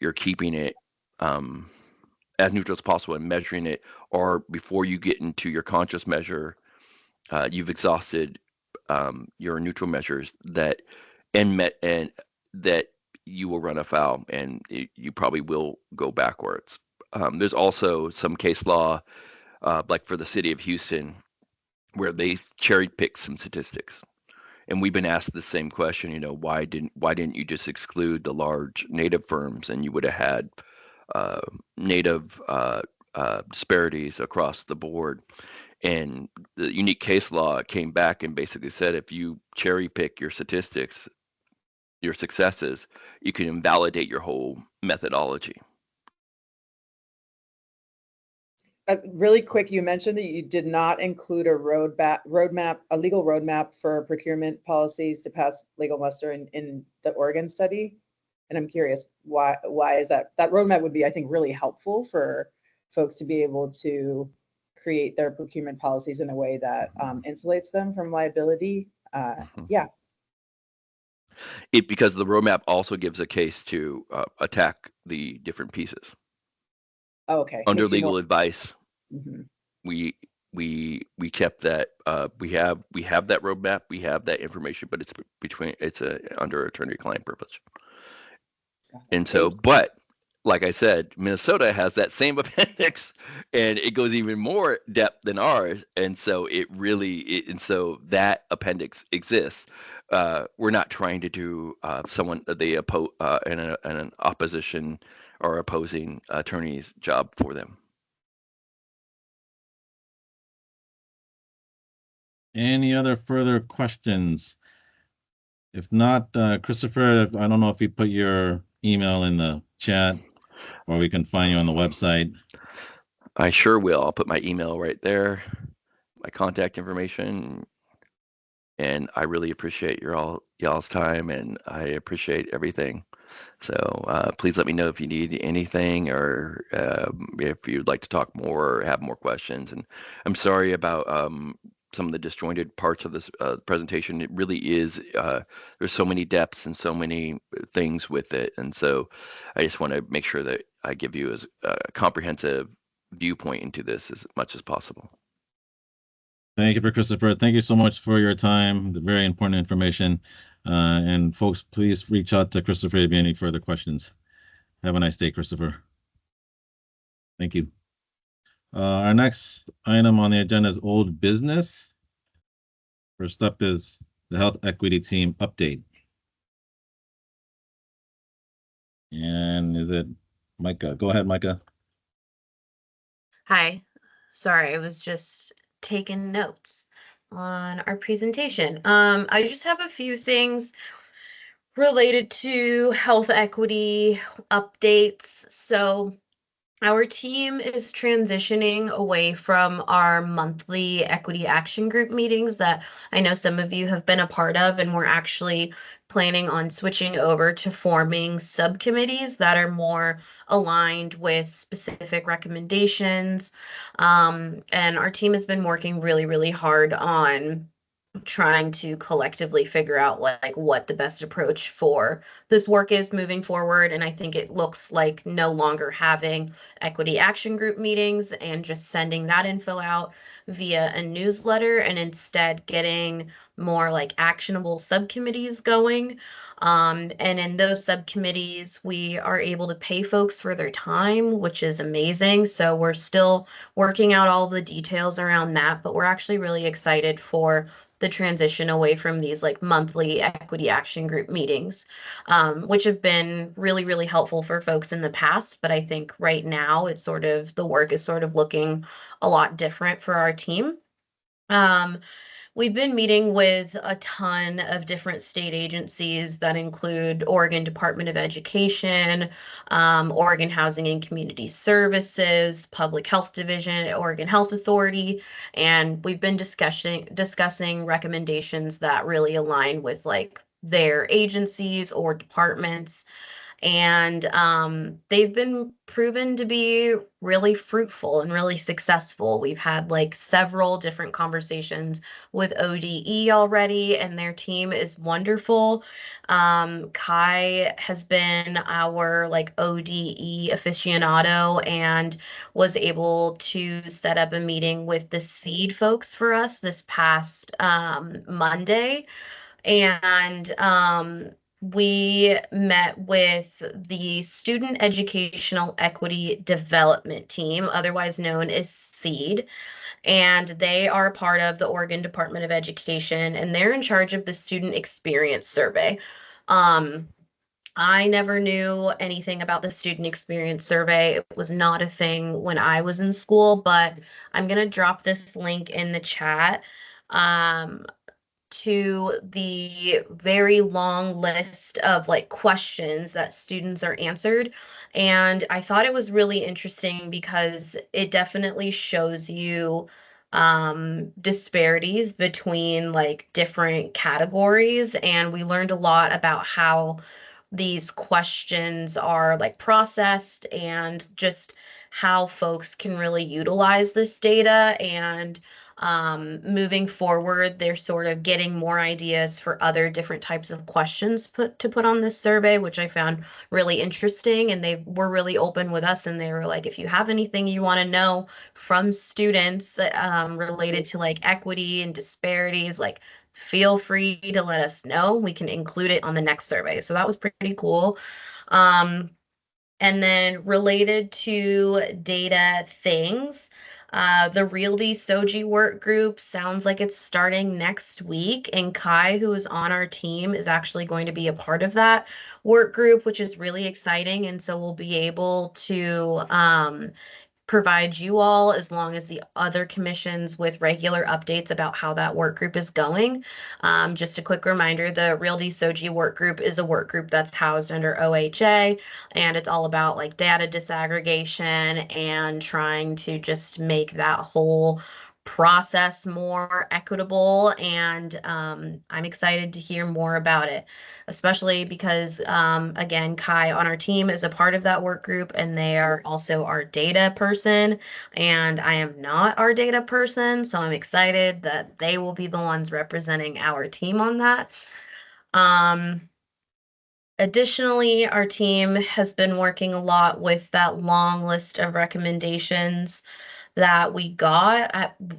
you're keeping it as neutral as possible and measuring it, or before you get into your conscious measure, you've exhausted your neutral measures, that that you will run afoul, and you probably will go backwards. There's also some case law, like for the city of Houston, where they cherry pick some statistics, and we've been asked the same question. Why didn't you just exclude the large native firms, and you would have had Native disparities across the board. And the unique case law came back and basically said if you cherry pick your statistics, your successes, you can invalidate your whole methodology. Really quick, you mentioned that you did not include a legal roadmap for procurement policies to pass legal muster in the Oregon study. And I'm curious, why is that? That roadmap would be, I think, really helpful for folks to be able to create their procurement policies in a way that insulates them from liability. Yeah. Because the roadmap also gives a case to attack the different pieces. Okay. Under legal advice, mm-hmm. we kept that. We have that roadmap. We have that information, but it's under attorney-client privilege. And so, but like I said, Minnesota has that same appendix, and it goes even more depth than ours. And so and so that appendix exists. We're not trying to do an opposition or opposing attorney's job for them. Any other further questions? If not, Christopher, I don't know if you put your email in the chat or we can find you on the website. I sure will. I'll put my email right there, my contact information. And I really appreciate y'all's time, and I appreciate everything. So please let me know if you need anything, or if you'd like to talk more or have more questions. And I'm sorry about some of the disjointed parts of this presentation. It really is, there's so many depths and so many things with it. And so I just want to make sure that I give you as a comprehensive viewpoint into this as much as possible. Thank you, Christopher. Thank you so much for your time. The very important information. And folks, please reach out to Christopher if you have any further questions. Have a nice day, Christopher. Thank you. Our next item on the agenda is old business. First up is the health equity team update. And is it Micah? Go ahead, Micah. Hi. Sorry, I was just taking notes on our presentation. I just have a few things related to health equity updates. So our team is transitioning away from our monthly equity action group meetings that I know some of you have been a part of, and we're actually planning on switching over to forming subcommittees that are more aligned with specific recommendations. And our team has been working really, really hard on trying to collectively figure out like what the best approach for this work is moving forward. And I think it looks like no longer having equity action group meetings and just sending that info out via a newsletter, and instead getting more like actionable subcommittees going. And in those subcommittees, we are able to pay folks for their time, which is amazing. So we're still working out all the details around that, but we're actually really excited for the transition away from these like monthly equity action group meetings, which have been really, really helpful for folks in the past. But I think right now it's sort of, the work is sort of looking a lot different for our team. We've been meeting with a ton of different state agencies that include Oregon Department of Education, Oregon Housing and Community Services, Public Health Division, Oregon Health Authority, and we've been discussing recommendations that really align with like their agencies or departments. And they've been proven to be really fruitful and really successful. We've had like several different conversations with ODE already, and their team is wonderful. Kai has been our like ODE aficionado and was able to set up a meeting with the SEED folks for us this past Monday. And we met with the Student Educational Equity Development Team, otherwise known as SEED, and they are part of the Oregon Department of Education, and they're in charge of the Student Experience Survey. I never knew anything about the student experience survey. It was not a thing when I was in school, but I'm going to drop this link in the chat. To the very long list of like questions that students are answered. And I thought it was really interesting because it definitely shows you disparities between like different categories. And we learned a lot about how these questions are like processed and just how folks can really utilize this data. And moving forward, they're sort of getting more ideas for other different types of questions to put on this survey, which I found really interesting. And they were really open with us, and they were like, if you have anything you want to know from students related to like equity and disparities, like feel free to let us know. We can include it on the next survey. So that was pretty cool. And then related to data things, the Realty Soji work group sounds like it's starting next week. And Kai, who is on our team, is actually going to be a part of that work group, which is really exciting. And so we'll be able to provide you all, as long as the other commissions, with regular updates about how that work group is going. Just a quick reminder, the Realty Soji work group is a work group that's housed under OHA, and it's all about like data disaggregation and trying to just make that whole process more equitable. And I'm excited to hear more about it, especially because, again, Kai on our team is a part of that work group, and they are also our data person. And I am not our data person, so I'm excited that they will be the ones representing our team on that. Additionally, our team has been working a lot with that long list of recommendations that we got.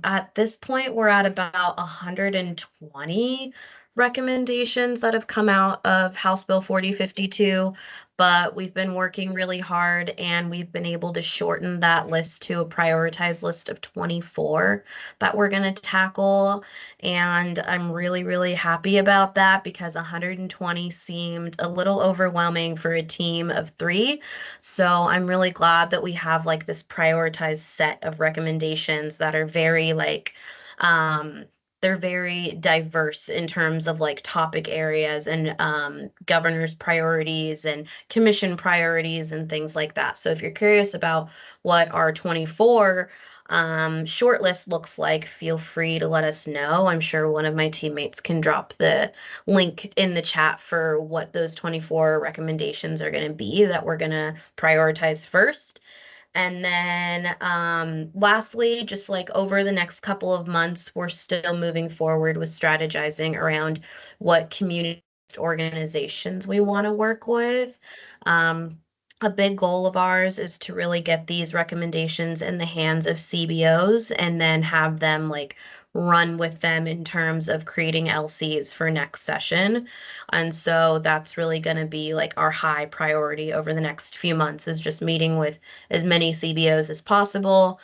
At this point, we're at about 120 recommendations that have come out of House Bill 4052, but we've been working really hard, and we've been able to shorten that list to a prioritized list of 24 that we're going to tackle. And I'm really, really happy about that, because 120 seemed a little overwhelming for a team of 3. So I'm really glad that we have like this prioritized set of recommendations that are very like, they're very diverse in terms of like topic areas and governor's priorities and commission priorities and things like that. So if you're curious about what our 24 shortlist looks like, feel free to let us know. I'm sure one of my teammates can drop the link in the chat for what those 24 recommendations are going to be that we're going to prioritize first. And then lastly, just like over the next couple of months, we're still moving forward with strategizing around what community organizations we want to work with. A big goal of ours is to really get these recommendations in the hands of CBOs and then have them like run with them in terms of creating LCs for next session. And so that's really going to be like our high priority over the next few months, is just meeting with as many CBOs as possible,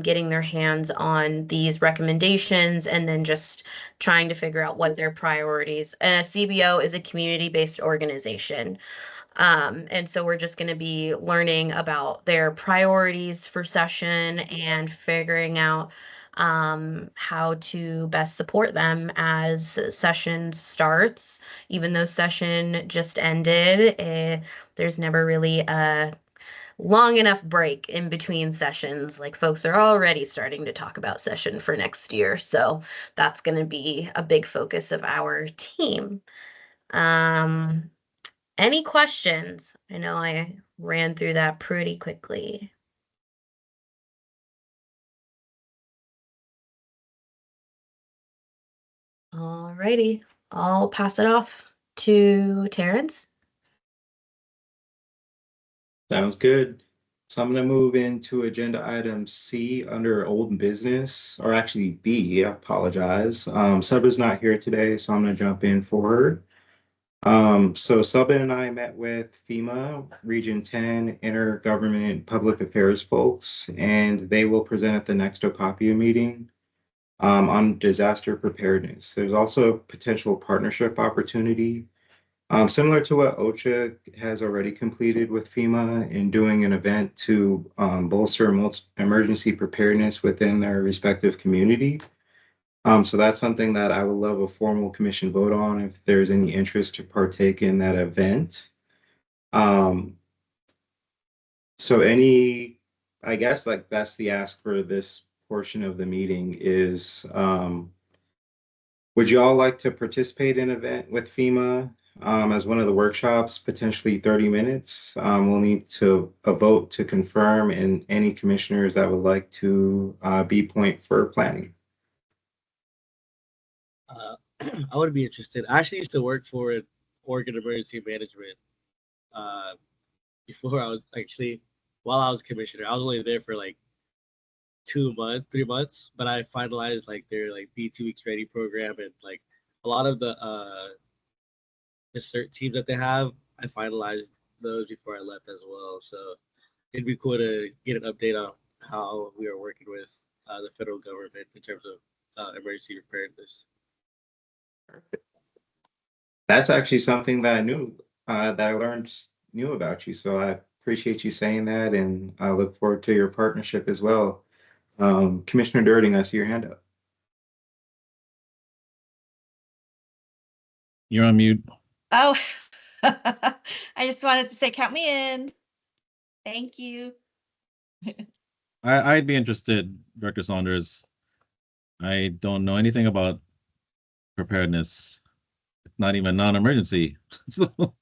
getting their hands on these recommendations, and then just trying to figure out what their priorities. And a CBO is a community-based organization. And so we're just going to be learning about their priorities for session and figuring out how to best support them as session starts. Even though session just ended, there's never really a long enough break in between sessions. Like folks are already starting to talk about session for next year. So that's going to be a big focus of our team. Any questions? I know I ran through that pretty quickly. Alrighty, I'll pass it off to Terrence. Sounds good. So I'm going to move into agenda item C under old business, or actually B, I apologize. Sub is not here today, so I'm going to jump in for her. So Subin and I met with FEMA Region 10 Intergovernment Public Affairs folks, and they will present at the next OCAPIA meeting on disaster preparedness. There's also a potential partnership opportunity Similar to what OCHA has already completed with FEMA in doing an event to bolster emergency preparedness within their respective community. So that's something that I would love a formal commission vote on if there's any interest to partake in that event. So I guess like that's the ask for this portion of the meeting is, would you all like to participate in an event with FEMA as one of the workshops, potentially 30 minutes? We'll need a vote to confirm and any commissioners that would like to be point for planning. I would be interested. I actually used to work for an Oregon Emergency Management before I was while I was commissioner. I was only there for like 3 months, but I finalized like their like Be 2 Weeks Ready program and like a lot of the cert teams that they have. I finalized those before I left as well. So it'd be cool to get an update on how we are working with the federal government in terms of emergency preparedness. Perfect. That's actually something that I learned new about you. So I appreciate you saying that, and I look forward to your partnership as well. Commissioner Durding, I see your hand up. You're on mute. Oh, I just wanted to say, count me in. Thank you. I'd be interested, Director Saunders. I don't know anything about preparedness. It's not even non-emergency. So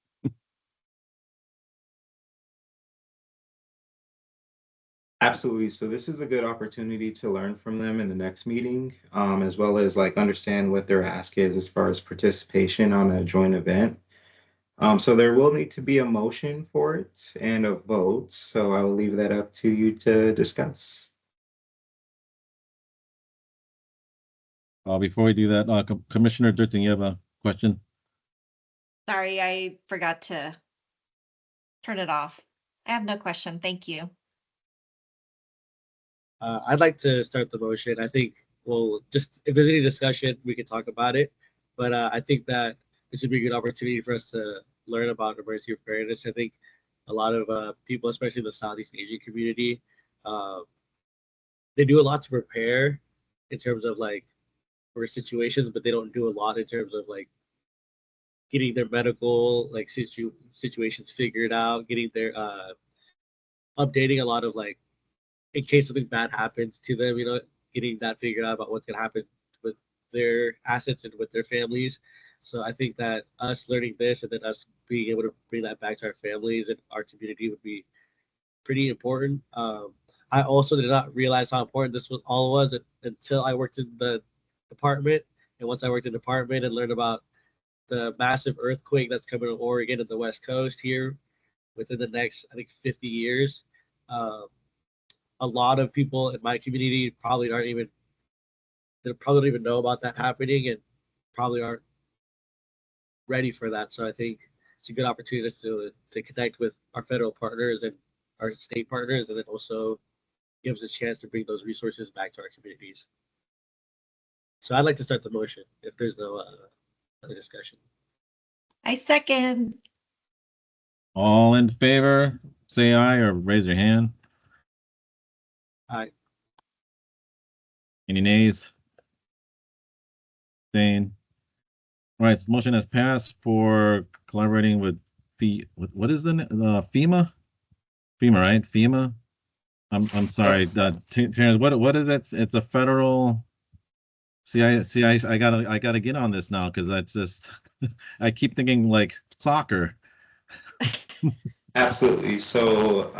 Absolutely. So this is a good opportunity to learn from them in the next meeting, as well as like understand what their ask is as far as participation on a joint event. So there will need to be a motion for it and a vote. So I will leave that up to you to discuss. before we do that, Commissioner Durton, you have a question? Sorry, I forgot to turn it off. I have no question. Thank you. I'd like to start the motion. I think, well, just if there's any discussion, we can talk about it. But I think that this would be a good opportunity for us to learn about emergency preparedness. I think a lot of people, especially in the Southeast Asian community, they do a lot to prepare in terms of like for situations, but they don't do a lot in terms of like getting their medical like situations figured out, getting their updating a lot of like in case something bad happens to them, getting that figured out about what's going to happen with their assets and with their families. So I think that us learning this and then us being able to bring that back to our families and our community would be pretty important. I also did not realize how important this all was until I worked in the department. And once I worked in the department and learned about the massive earthquake that's coming to Oregon and the West Coast here within the next, I think, 50 years, a lot of people in my community probably don't even know about that happening and probably aren't ready for that. So I think it's a good opportunity to connect with our federal partners and our state partners, and then also gives a chance to bring those resources back to our communities. So I'd like to start the motion if there's no other discussion. I second. All in favor, say aye or raise your hand. Aye. Any nays? Abstain. All right, so motion has passed for collaborating with what is the FEMA? FEMA, right? FEMA. I'm sorry, Terrence. What is it? It's a federal. I gotta get on this now because that's just I keep thinking like soccer. Absolutely. So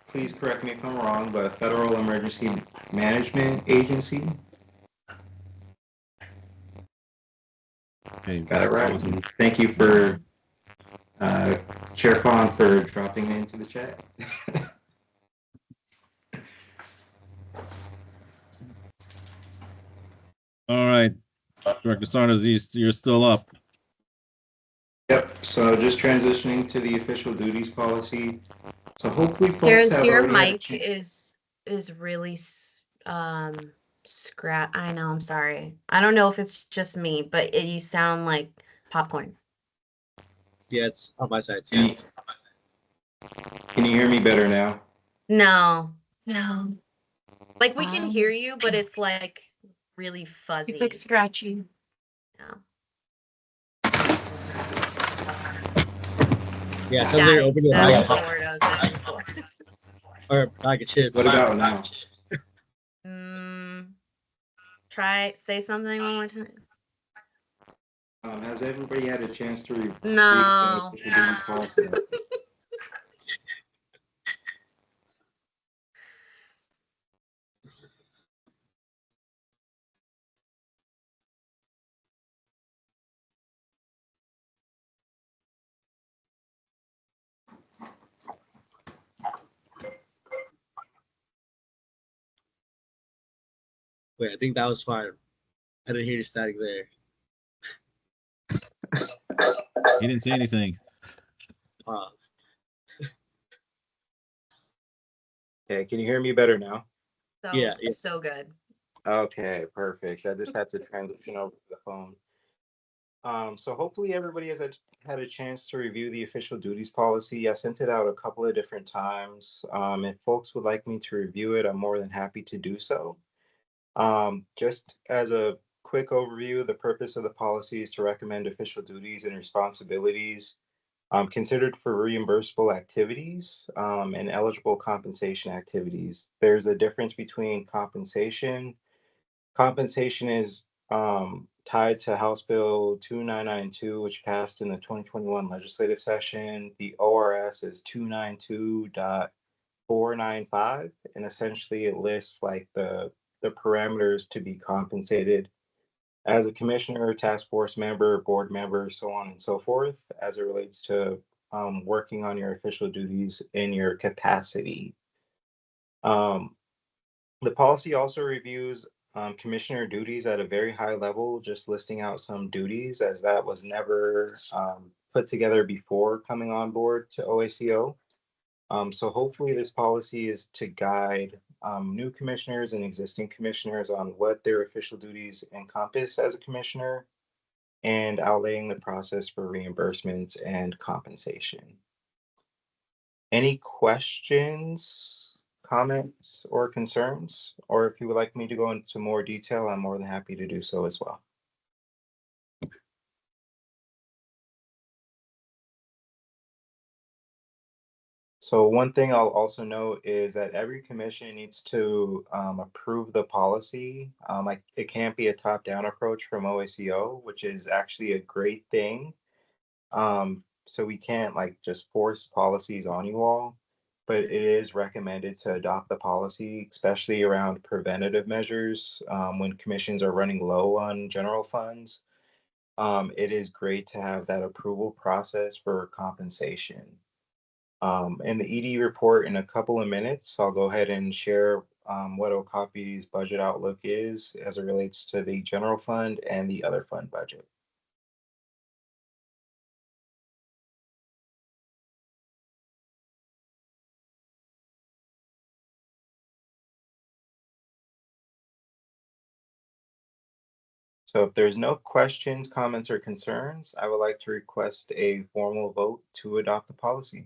please correct me if I'm wrong, but a Federal Emergency Management Agency. Okay, got it right. And thank you for Chair Khan for dropping into the chat. All right, Director Saunders, you're still up. Yep. So just transitioning to the official duties policy. So hopefully folks Terrence, have your already mic is really scratch. I know, I'm sorry. I don't know if it's just me, but you sound like popcorn. Yeah, it's on my side Can too. can you hear me better now? No. No, Like we can hear you, but it's like really fuzzy. it's like scratchy. Yeah. Yeah, sounds like you're opening a bag That's of the word I was looking for. or a bag of chips. What about now? Say something one more time. Has everybody had a chance to read No. the official duties policy? Wait, I think that was fine. I didn't hear you static there. He didn't say anything. Okay, can you hear me better now? Yeah. So good. Okay, perfect. I just had to transition over to the phone. So hopefully everybody has had a chance to review the official duties policy. I sent it out a couple of different times. If folks would like me to review it, I'm more than happy to do so. Just as a quick overview, the purpose of the policy is to recommend official duties and responsibilities considered for reimbursable activities and eligible compensation activities. There's a difference between compensation. Compensation is tied to House Bill 2992, which passed in the 2021 legislative session. The ORS is 292.495, and essentially it lists like the parameters to be compensated as a commissioner, task force member, board member, so on and so forth, as it relates to working on your official duties in your capacity. The policy also reviews commissioner duties at a very high level, just listing out some duties as that was never put together before coming on board to OACO. So hopefully this policy is to guide new commissioners and existing commissioners on what their official duties encompass as a commissioner and outlaying the process for reimbursements and compensation. Any questions, comments, or concerns? Or if you would like me to go into more detail, I'm more than happy to do so as well. So one thing I'll also note is that every commission needs to approve the policy. Like it can't be a top-down approach from OACO, which is actually a great thing. So we can't like just force policies on you all, but it is recommended to adopt the policy, especially around preventative measures when commissions are running low on general funds. It is great to have that approval process for compensation. In the ED report in a couple of minutes, I'll go ahead and share what OCAPI's budget outlook is as it relates to the general fund and the other fund budget. So if there's no questions, comments, or concerns, I would like to request a formal vote to adopt the policy.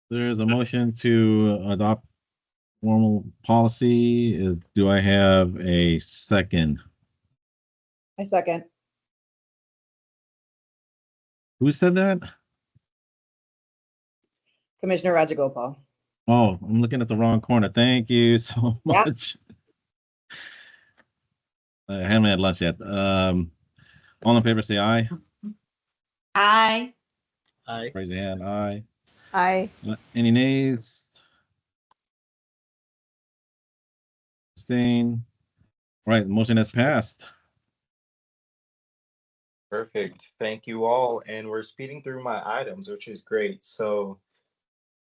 There's a motion to adopt formal policy. Do I have a second? I second. Who said that? Commissioner Rajagopal. Oh, I'm looking at the wrong corner. Thank you so much. I haven't had lunch yet. All in favor, say aye. Aye. Aye. Raise your hand. Aye. Aye. Any nays? Abstain. All right, the motion has passed. Perfect. Thank you all. And we're speeding through my items, which is great. So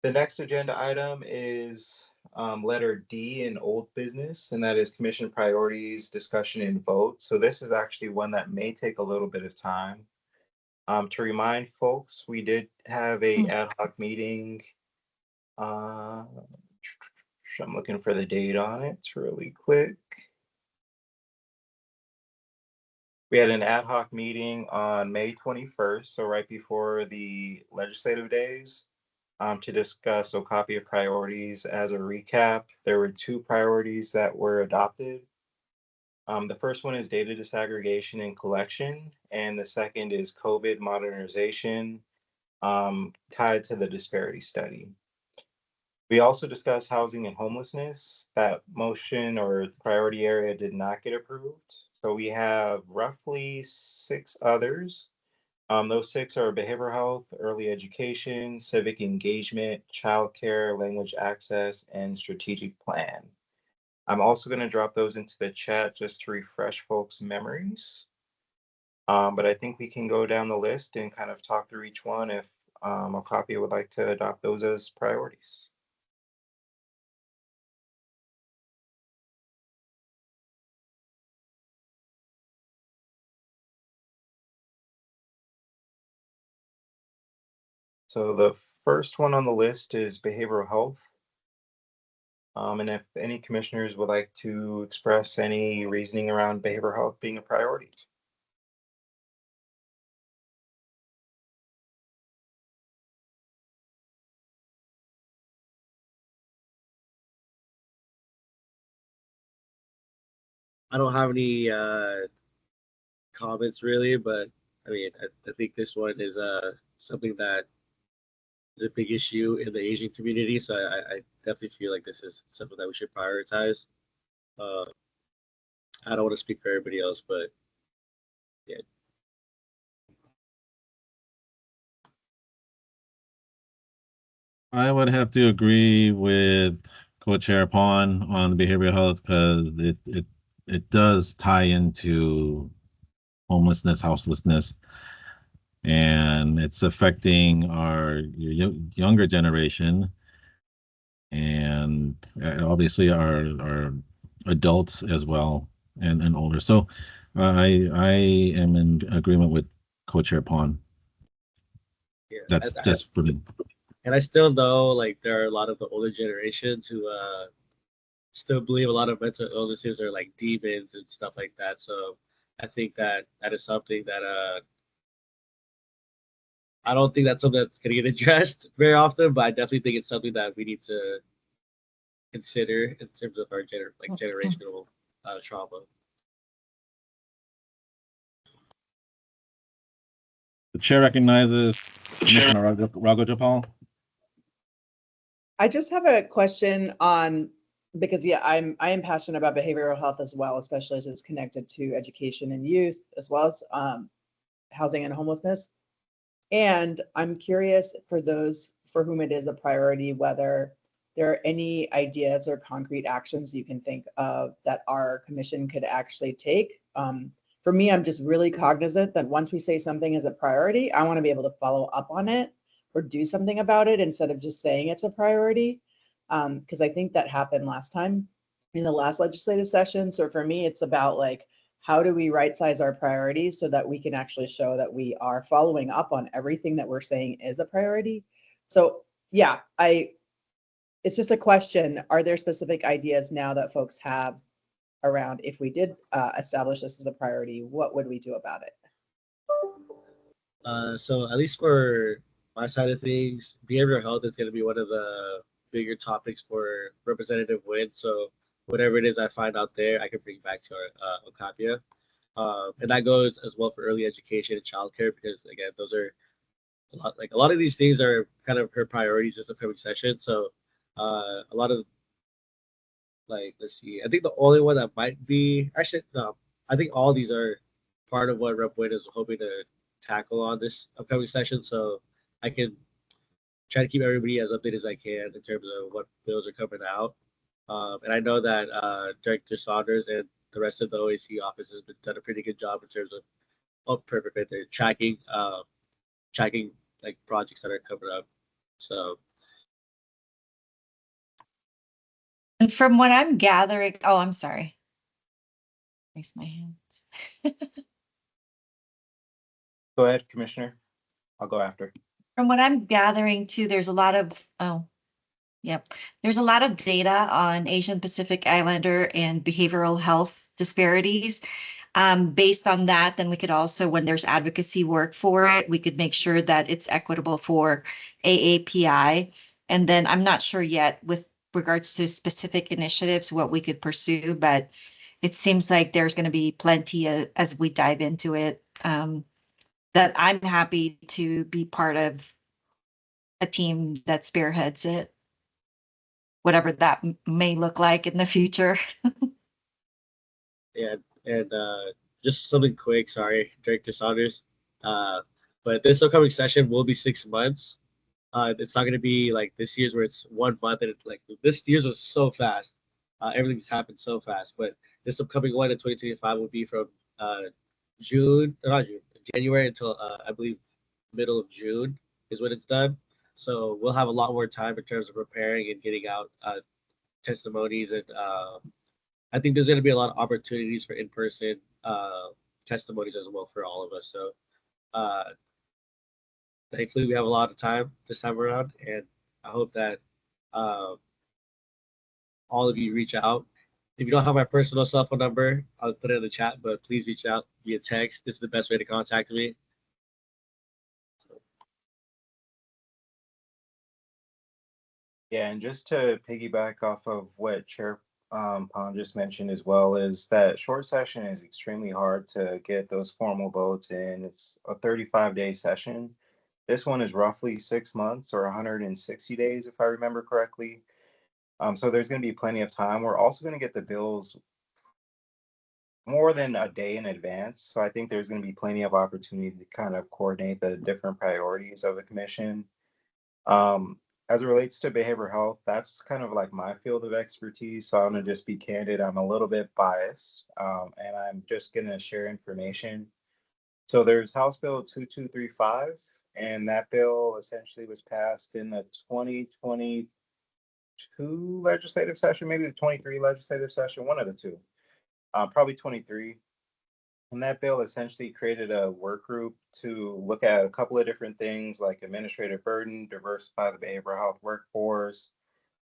the next agenda item is letter D in old business, and that is commission priorities, discussion, and vote. So this is actually one that may take a little bit of time. To remind folks, we did have a ad hoc meeting. I'm looking for the date on it really quick. We had an ad hoc meeting on May 21st, so right before the legislative days, to discuss OCAPIA priorities. As a recap, there were 2 priorities that were adopted. The first one is data disaggregation and collection, and the second is COVID modernization, tied to the disparity study. We also discussed housing and homelessness. That motion or priority area did not get approved. So we have roughly 6 others. Those 6 are behavioral health, early education, civic engagement, childcare, language access, and strategic plan. I'm also going to drop those into the chat just to refresh folks' memories. But I think we can go down the list and kind of talk through each one if OCAPIA would like to adopt those as priorities. So the first one on the list is behavioral health. And if any commissioners would like to express any reasoning around behavioral health being a priority. I don't have any comments really, but I mean, I think this one is something that is a big issue in the Asian community. So I definitely feel like this is something that we should prioritize. I don't want to speak for everybody else, but yeah. I would have to agree with Co-Chair Pon on behavioral health because it does tie into homelessness, houselessness, and it's affecting our younger generation and obviously our adults as well and older. So I am in agreement with Co-Chair Pon. Yeah, That's for me. And I still know like there are a lot of the older generations who still believe a lot of mental illnesses are like demons and stuff like that. So I think that that is something that I don't think that's something that's gonna get addressed very often, but I definitely think it's something that we need to consider in terms of our generational trauma. The chair recognizes Commissioner Ragojapal. I just have a question on, because yeah, I am passionate about behavioral health as well, especially as it's connected to education and youth, as well as housing and homelessness. And I'm curious for those for whom it is a priority, whether there are any ideas or concrete actions you can think of that our commission could actually take. For me, I'm just really cognizant that once we say something is a priority, I want to be able to follow up on it or do something about it instead of just saying it's a priority. Because I think that happened last time in the last legislative session. So for me, it's about like, how do we right size our priorities so that we can actually show that we are following up on everything that we're saying is a priority? So yeah, it's just a question. Are there specific ideas now that folks have around if we did establish this as a priority, what would we do about it? So at least for my side of things, behavioral health is going to be one of the bigger topics for Representative Wynn. So whatever it is I find out there, I can bring back to our OCAPIA. And that goes as well for early education and childcare, because again, those are a lot of these things are kind of her priorities this upcoming session. So a lot of let's see, I think the only one that might be actually no, I think all these are part of what Rep. Wynn is hoping to tackle on this upcoming session. So I can try to keep everybody as updated as I can in terms of what bills are coming out. And I know that Director Saunders and the rest of the OAC office has been done a pretty good job in terms of perfect. They're tracking like projects that are coming up. So And from what I'm gathering, oh, I'm sorry. Raise my hands. Go ahead, Commissioner. I'll go after. From what I'm gathering too, there's a lot of, there's a lot of data on Asian Pacific Islander and behavioral health disparities. Based on that, then we could also, when there's advocacy work for it, we could make sure that it's equitable for AAPI. And then I'm not sure yet with regards to specific initiatives, what we could pursue, but it seems like there's going to be plenty as we dive into it, that I'm happy to be part of a team that spearheads it, whatever that may look like in the future. Yeah, and just something quick. Sorry, Director Saunders. But this upcoming session will be 6 months. It's not going to be like this year's where it's 1 month and like this year's was so fast. Everything's happened so fast. But this upcoming one in 2025 will be from not June, January until I believe middle of June is when it's done. So we'll have a lot more time in terms of preparing and getting out testimonies, and I think there's going to be a lot of opportunities for in-person testimonies as well for all of us. So uh, thankfully, we have a lot of time this time around, and I hope that uh, all of you reach out. If you don't have my personal cell phone number, I'll put it in the chat, but please reach out via text. This is the best way to contact me. Yeah, and just to piggyback off of what Chair Pond just mentioned as well, is that short session is extremely hard to get those formal votes in. It's a 35-day session. This one is roughly 6 months or 160 days, if I remember correctly. So there's going to be plenty of time. We're also going to get the bills more than a day in advance. So I think there's going to be plenty of opportunity to kind of coordinate the different priorities of the commission. As it relates to behavioral health, that's kind of like my field of expertise. So I'm gonna just be candid. I'm a little bit biased, and I'm just gonna share information. So there's House Bill 2235, and that bill essentially was passed in the 2022 legislative session, maybe the 23 legislative session, one of the two, probably 23. And that bill essentially created a work group to look at a couple of different things like administrative burden, diversify the behavioral health workforce,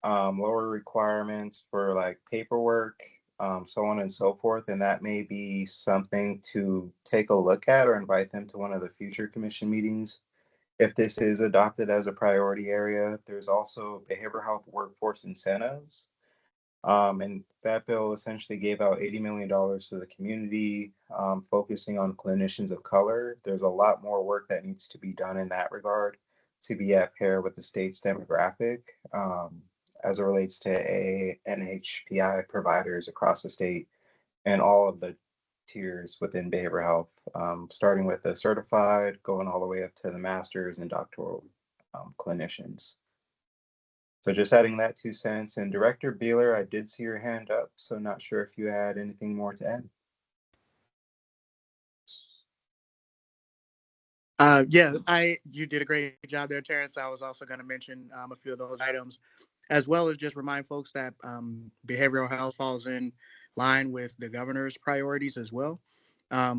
lower requirements for like paperwork, so on and so forth. And that may be something to take a look at or invite them to one of the future commission meetings. If this is adopted as a priority area, there's also behavioral health workforce incentives. And that bill essentially gave out $80 million to the community, focusing on clinicians of color. There's a lot more work that needs to be done in that regard to be at pair with the state's demographic, as it relates to NHPI providers across the state and all of the tiers within behavioral health, starting with the certified, going all the way up to the masters and doctoral clinicians. So just adding that 2 cents. And Director Beeler, I did see your hand up, so not sure if you had anything more to add. Yeah, you did a great job there, Terrence. I was also going to mention a few of those items, as well as just remind folks that behavioral health falls in line with the governor's priorities as well.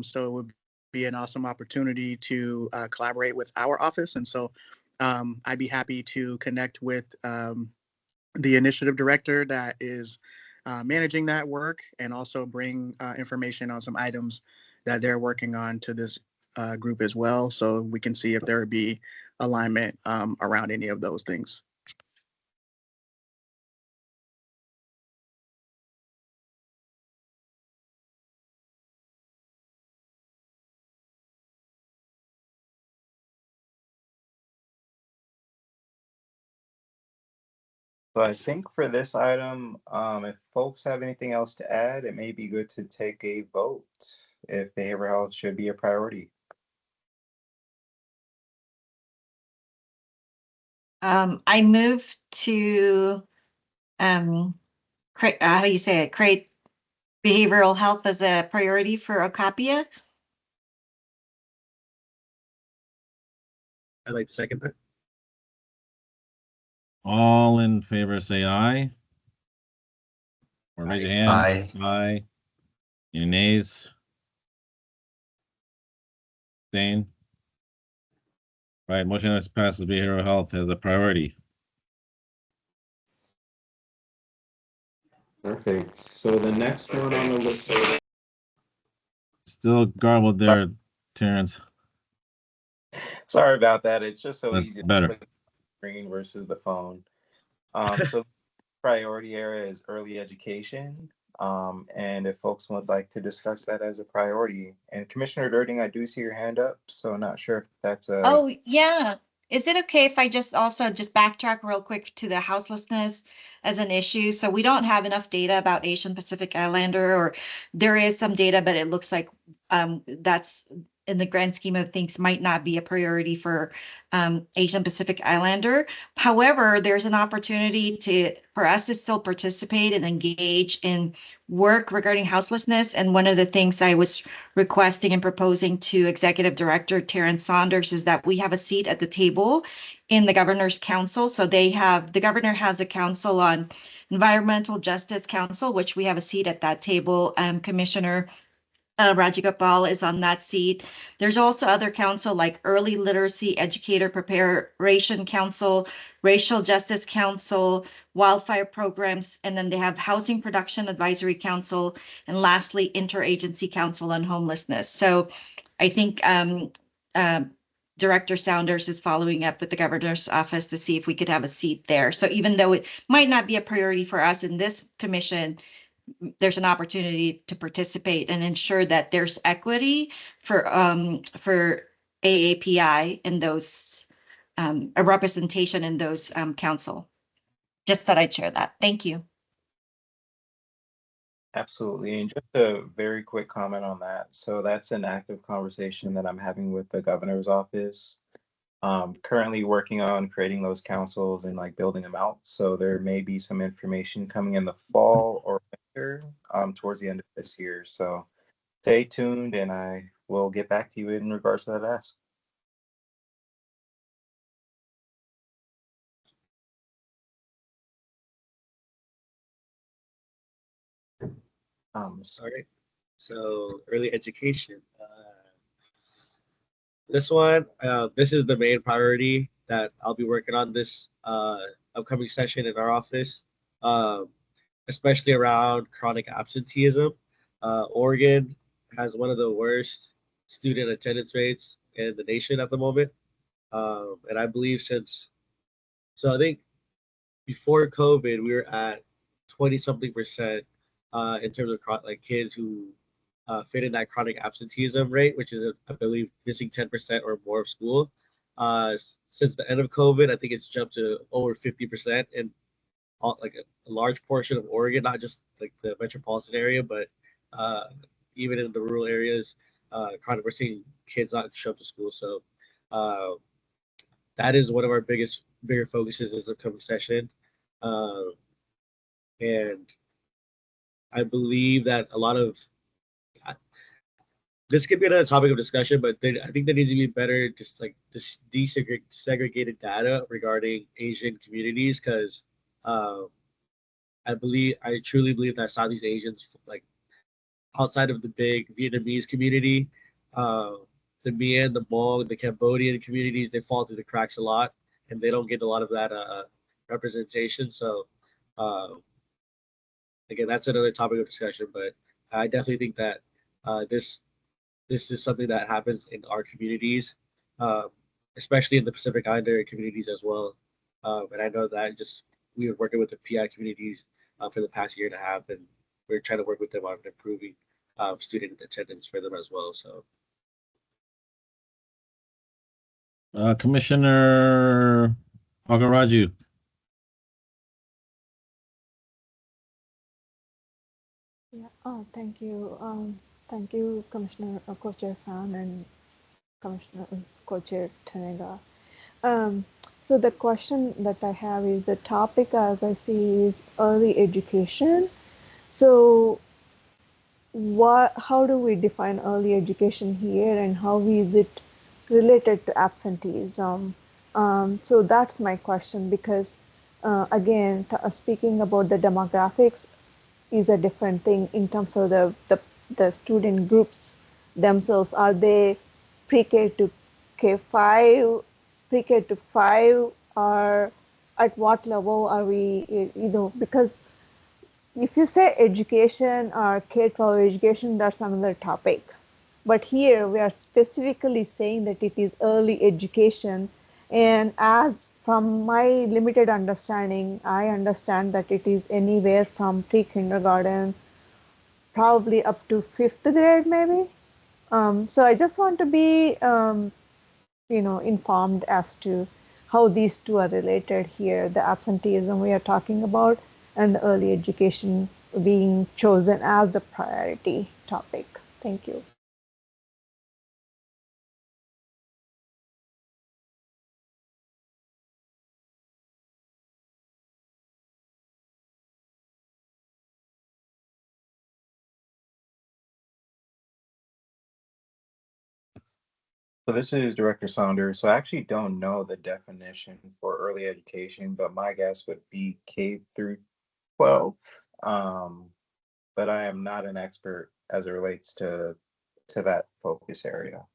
So it would be an awesome opportunity to collaborate with our office. And so I'd be happy to connect with the initiative director that is managing that work, and also bring information on some items that they're working on to this group as well, so we can see if there would be alignment around any of those things. So I think for this item, if folks have anything else to add, it may be good to take a vote if behavioral health should be a priority. I move to create, how do you say it? Create behavioral health as a priority for OCAPIA. I'd like to second that. All in favor, say aye. Or raise your hand. Aye. Aye. Any nays? Abstain? Right, motion has passed behavioral health as a priority. Perfect. So the next one on the list. still garbled there, Terrence. Sorry about that. It's just so That's easy to better. click the screen versus the phone. So priority area is early education. And if folks would like to discuss that as a priority. And Commissioner Durding, I do see your hand up, so not sure if that's a. Oh, yeah. Is it okay if I just also just backtrack real quick to the houselessness as an issue? So we don't have enough data about Asian Pacific Islander, or there is some data, but it looks like that's in the grand scheme of things might not be a priority for Asian Pacific Islander. However, there's an opportunity for us to still participate and engage in work regarding houselessness. And one of the things I was requesting and proposing to Executive Director Terrence Saunders is that we have a seat at the table in the Governor's Council. So the governor has a council on Environmental Justice Council, which we have a seat at that table. Commissioner Rajagopal is on that seat. There's also other council like Early Literacy Educator Preparation Council, Racial Justice Council, Wildfire Programs, and then they have Housing Production Advisory Council, and lastly, Interagency Council on Homelessness. So I think Director Saunders is following up with the governor's office to see if we could have a seat there. So even though it might not be a priority for us in this commission, there's an opportunity to participate and ensure that there's equity for AAPI in those a representation in those council. Just thought I'd share that. Thank you. Absolutely. And just a very quick comment on that. So that's an active conversation that I'm having with the governor's office. Currently working on creating those councils and like building them out. So there may be some information coming in the fall or winter towards the end of this year. So stay tuned and I will get back to you in regards to that ask. Sorry. So early education. This one, this is the main priority that I'll be working on this upcoming session in our office, especially around chronic absenteeism. Oregon has one of the worst student attendance rates in the nation at the moment. And I believe I think before COVID, we were at 20 something percent in terms of like kids who fit in that chronic absenteeism rate, which is, I believe, missing 10% or more of school. Since the end of COVID, I think it's jumped to over 50%, and like a large portion of Oregon, not just like the metropolitan area, but even in the rural areas, we're seeing kids not show up to school. So that is one of our bigger focuses this upcoming session. And I believe that a lot of this could be another topic of discussion, but I think there needs to be better, just like this desegregated data regarding Asian communities, because I truly believe that Southeast Asians, like outside of the big Vietnamese community, the Mien, the Hmong, the Cambodian communities, they fall through the cracks a lot, and they don't get a lot of that representation. So again, that's another topic of discussion, but I definitely think that this is something that happens in our communities, especially in the Pacific Islander communities as well. And I know that we were working with the PI communities for the past year and a half, and we're trying to work with them on improving student attendance for them as well. So, Commissioner Agaraju. Yeah. Oh, thank you. Thank you, Commissioner Co-Chair Fan and Commissioner Co-Chair Tanega. So the question that I have is the topic, as I see, is early education. So how do we define early education here, and how is it related to absenteeism? So that's my question, because again, speaking about the demographics is a different thing in terms of the student groups themselves. Are they pre-K to K5, pre-K to 5, or at what level are we, because if you say education or K-12 education, that's another topic. But here we are specifically saying that it is early education. And as from my limited understanding, I understand that it is anywhere from pre-kindergarten, probably up to 5th grade, maybe. So I just want to be, informed as to how these two are related here, the absenteeism we are talking about and the early education being chosen as the priority topic. Thank you. So this is Director Saunders. So I actually don't know the definition for early education, but my guess would be K through 12. But I am not an expert as it relates to that focus area.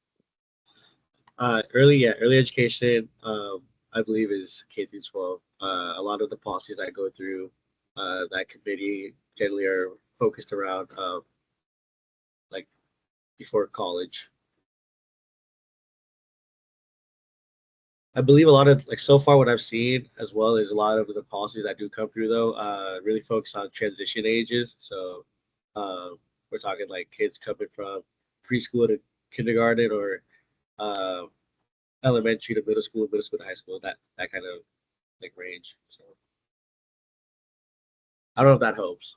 Early education, I believe is K through 12. A lot of the policies I go through that committee generally are focused around like before college. I believe a lot of like so far what I've seen as well as a lot of the policies that do come through though really focus on transition ages. So we're talking like kids coming from preschool to kindergarten or uh, elementary to middle school to high school, that kind of like range. So I don't know if that helps.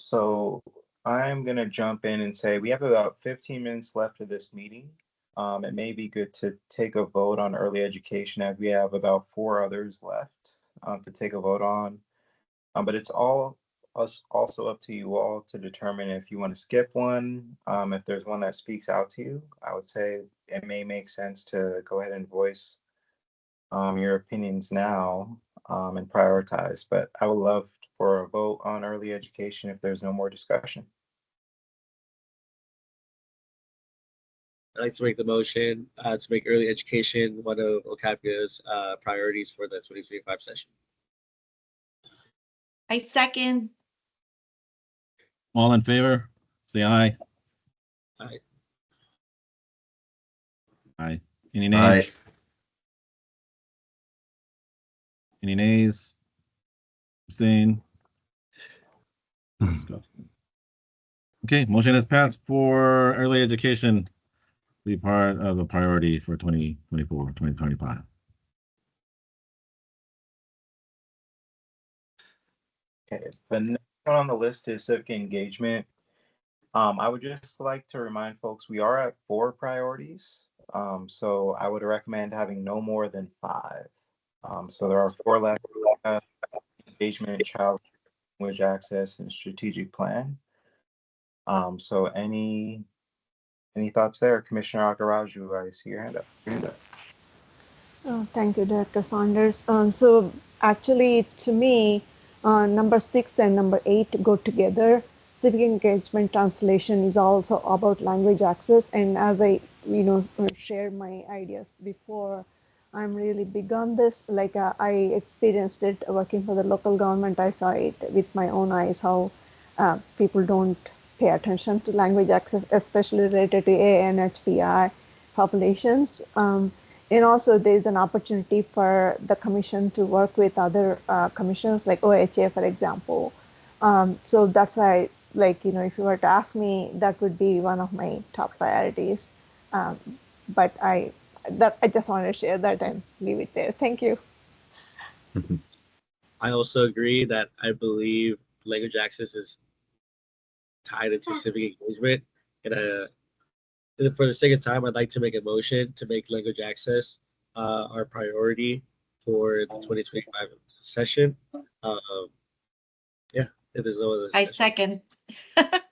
So I'm going to jump in and say we have about 15 minutes left of this meeting. It may be good to take a vote on early education as we have about 4 others left to take a vote on. But it's all us also up to you all to determine if you want to skip one. If there's one that speaks out to you, I would say it may make sense to go ahead and voice your opinions now and prioritize. But I would love for a vote on early education if there's no more discussion. I'd like to make the motion to make early education one of OCAPIA's priorities for the 2025 session. I second. All in favor, say aye. Aye. Aye. Any nays? Aye. Any nays? Abstain? Let's go. Okay, motion has passed for early education to be part of the priority for 2024, 2025. Okay, the next one on the list is civic engagement. I would just like to remind folks we are at 4 priorities. So I would recommend having no more than 5. So there are 4 left: engagement, child language access, and strategic plan. So any thoughts there? Commissioner Agaraju, I see your hand up. Oh, thank you, Dr. Saunders. So actually, to me, number 6 and number 8 go together. Civic engagement translation is also about language access, and as I, shared my ideas before, I'm really big on this. Like I experienced it working for the local government. I saw it with my own eyes how people don't pay attention to language access, especially related to ANHPI populations. And also there's an opportunity for the commission to work with other commissions like OHA, for example. So that's why, if you were to ask me, that would be one of my top priorities. But I just want to share that and leave it there. Thank you. I also agree that I believe language access is tied into civic engagement. And for the second time, I'd like to make a motion to make language access our priority for the 2025 session. Yeah, if there's no other I discussion. second.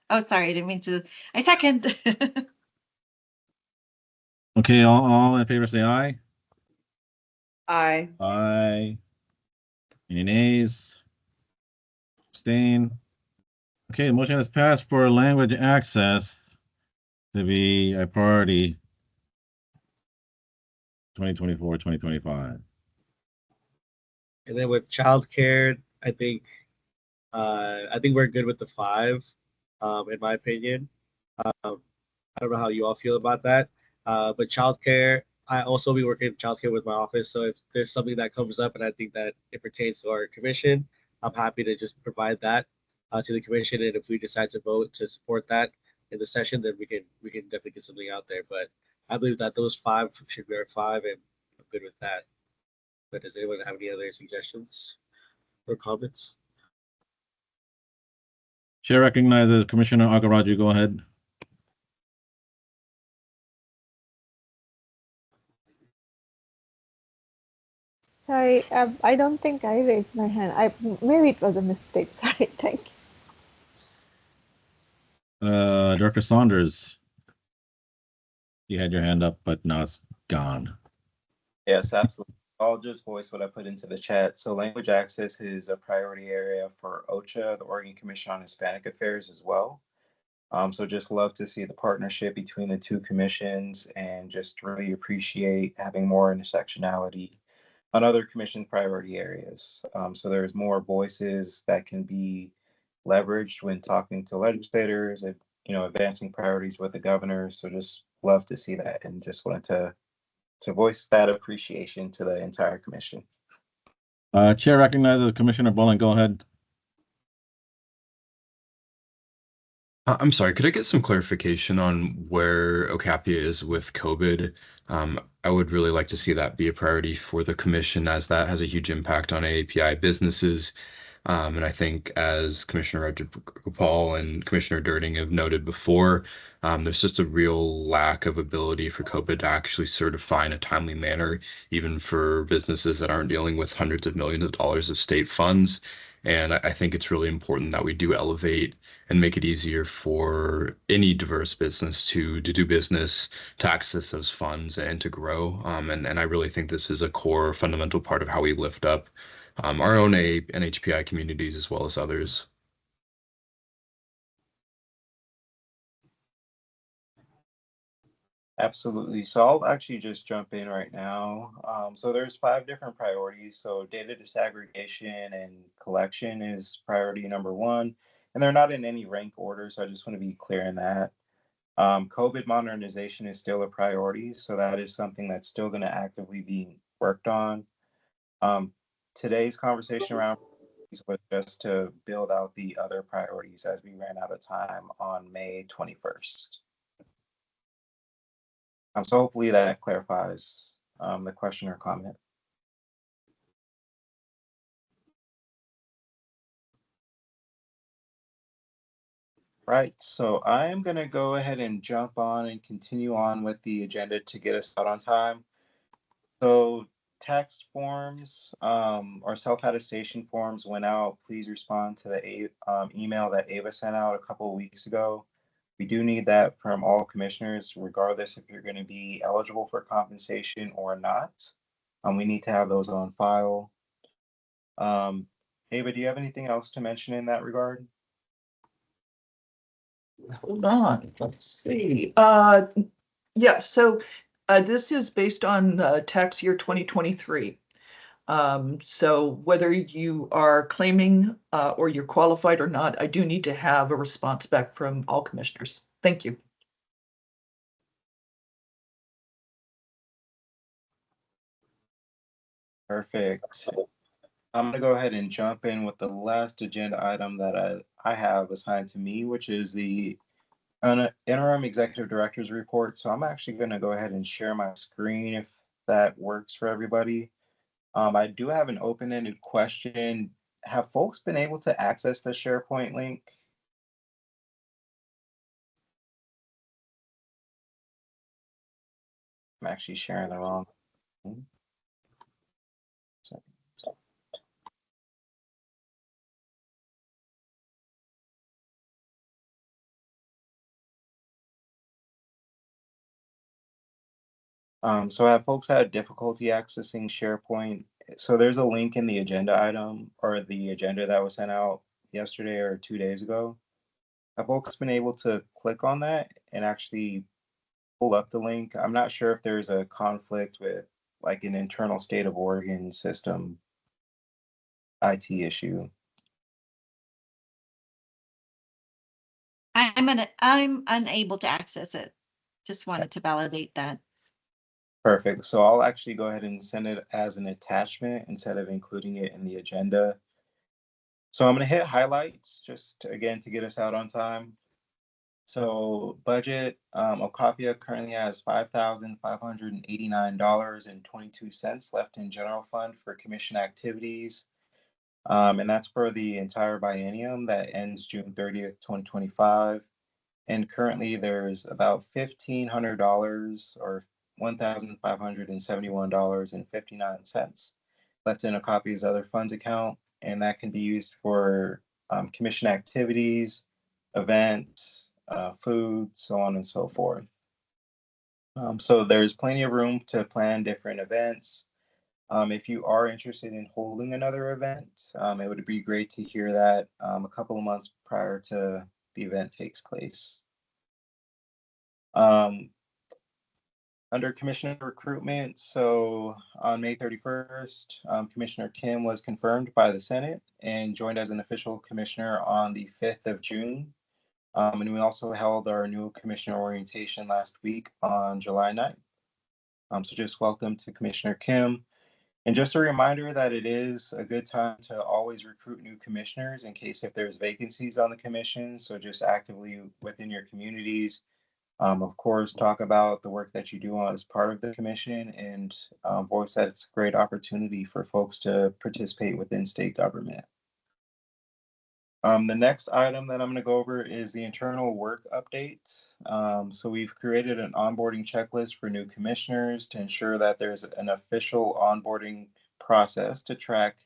Oh, sorry, I didn't mean to. I second. Okay, all in favor say aye. Aye. Aye. Any nays? Abstain? Okay, the motion has passed for language access to be a priority 2024, 2025. And then with childcare, I think we're good with the 5, in my opinion. I don't know how you all feel about that. But childcare, I also be working in childcare with my office. So if there's something that comes up and I think that it pertains to our commission, I'm happy to just provide that to the commission. And if we decide to vote to support that in the session, then we can definitely get something out there. But I believe that those 5 should be our 5, and I'm good with that. But does anyone have any other suggestions or comments? Chair recognizes Commissioner Agaraji. Go ahead. Sorry, I don't think I raised my hand. Maybe it was a mistake. Sorry, thank you. Director Saunders. You had your hand up, but now it's gone. Yes, absolutely. I'll just voice what I put into the chat. So language access is a priority area for OCHA, the Oregon Commission on Hispanic Affairs, as well. So just love to see the partnership between the two commissions and just really appreciate having more intersectionality on other commission priority areas. So there's more voices that can be leveraged when talking to legislators and, advancing priorities with the governor. So just love to see that, and just wanted to voice that appreciation to the entire commission. Chair recognizes Commissioner Bullen. Go ahead. I'm sorry, could I get some clarification on where OCAPIA is with COVID? I would really like to see that be a priority for the commission, as that has a huge impact on AAPI businesses. And I think, as Commissioner Rajagopal and Commissioner Durding have noted before, there's just a real lack of ability for COVID to actually certify in a timely manner, even for businesses that aren't dealing with hundreds of millions of dollars of state funds. And I think it's really important that we do elevate and make it easier for any diverse business to do business, to access those funds, and to grow. And I really think this is a core fundamental part of how we lift up our own NHPI communities as well as others. Absolutely. So I'll actually just jump in right now. So there's 5 different priorities. So data disaggregation and collection is priority number 1, and they're not in any rank order. So I just want to be clear in that. COVID modernization is still a priority. So that is something that's still going to actively be worked on. Today's conversation around was just to build out the other priorities as we ran out of time on May 21st. So hopefully that clarifies the question or comment. Right, so I am going to go ahead and jump on and continue on with the agenda to get us out on time. So text forms or self-attestation forms went out. Please respond to the email that Ava sent out a couple of weeks ago. We do need that from all commissioners, regardless if you're going to be eligible for compensation or not. We need to have those on file. Ava, do you have anything else to mention in that regard? Hold on, let's see. Yeah, so this is based on tax year 2023. So whether you are claiming or you're qualified or not, I do need to have a response back from all commissioners. Thank you. Perfect. I'm gonna go ahead and jump in with the last agenda item that I have assigned to me, which is the interim executive director's report. So I'm actually gonna go ahead and share my screen if that works for everybody. I do have an open-ended question. Have folks been able to access the SharePoint link? I'm actually sharing the wrong thing. So have folks had difficulty accessing SharePoint? So there's a link in the agenda item or the agenda that was sent out yesterday or 2 days ago. Have folks been able to click on that and actually pull up the link? I'm not sure if there's a conflict with like an internal state of Oregon system. IT issue. I'm unable to access it. Just wanted to validate that. Perfect. So I'll actually go ahead and send it as an attachment instead of including it in the agenda. So I'm going to hit highlights just again to get us out on time. So budget, OCAPIA currently has $5,589.22 left in general fund for commission activities. And that's for the entire biennium that ends June 30th, 2025. And currently there's about $1,500 or $1,571.59 left in OCAPIA's other funds account. And that can be used for commission activities, events, food, so on and so forth. So there's plenty of room to plan different events. If you are interested in holding another event, it would be great to hear that a couple of months prior to the event takes place. Under Commissioner recruitment, so on May 31st, Commissioner Kim was confirmed by the Senate and joined as an official commissioner on the 5th of June. And we also held our new commissioner orientation last week on July 9th. So just welcome to Commissioner Kim. And just a reminder that it is a good time to always recruit new commissioners in case if there's vacancies on the commission. So just actively within your communities, of course, talk about the work that you do as part of the commission and voice that it's a great opportunity for folks to participate within state government. The next item that I'm going to go over is the internal work updates. So we've created an onboarding checklist for new commissioners to ensure that there's an official onboarding process to track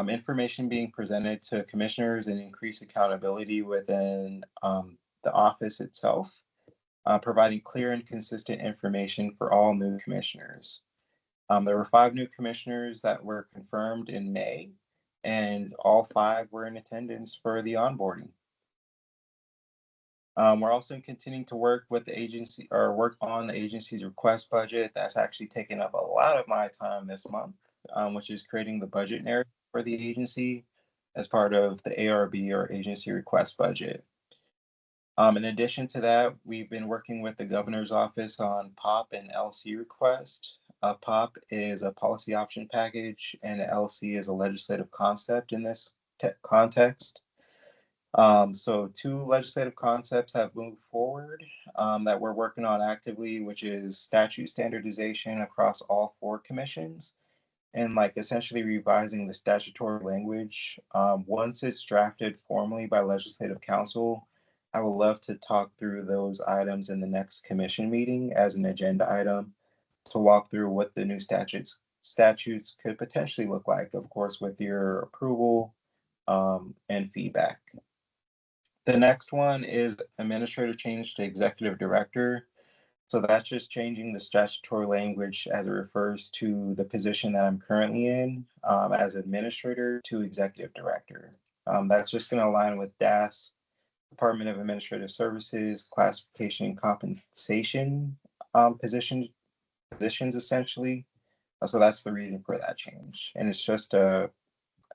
information being presented to commissioners and increase accountability within the office itself, providing clear and consistent information for all new commissioners. There were 5 new commissioners that were confirmed in May, and all 5 were in attendance for the onboarding. We're also continuing to work with the agency or work on the agency's request budget. That's actually taken up a lot of my time this month, which is creating the budget narrative for the agency as part of the ARB or agency request budget. In addition to that, we've been working with the governor's office on POP and LC request. POP is a policy option package and LC is a legislative concept in this context. So 2 legislative concepts have moved forward that we're working on actively, which is statute standardization across all 4 commissions and like essentially revising the statutory language. Once it's drafted formally by legislative council, I would love to talk through those items in the next commission meeting as an agenda item to walk through what the new statutes could potentially look like, of course, with your approval and feedback. The next one is administrative change to executive director. So that's just changing the statutory language as it refers to the position that I'm currently in as administrator to executive director. That's just going to align with DAS, Department of Administrative Services, classification and compensation positions essentially. So that's the reason for that change. And it's just a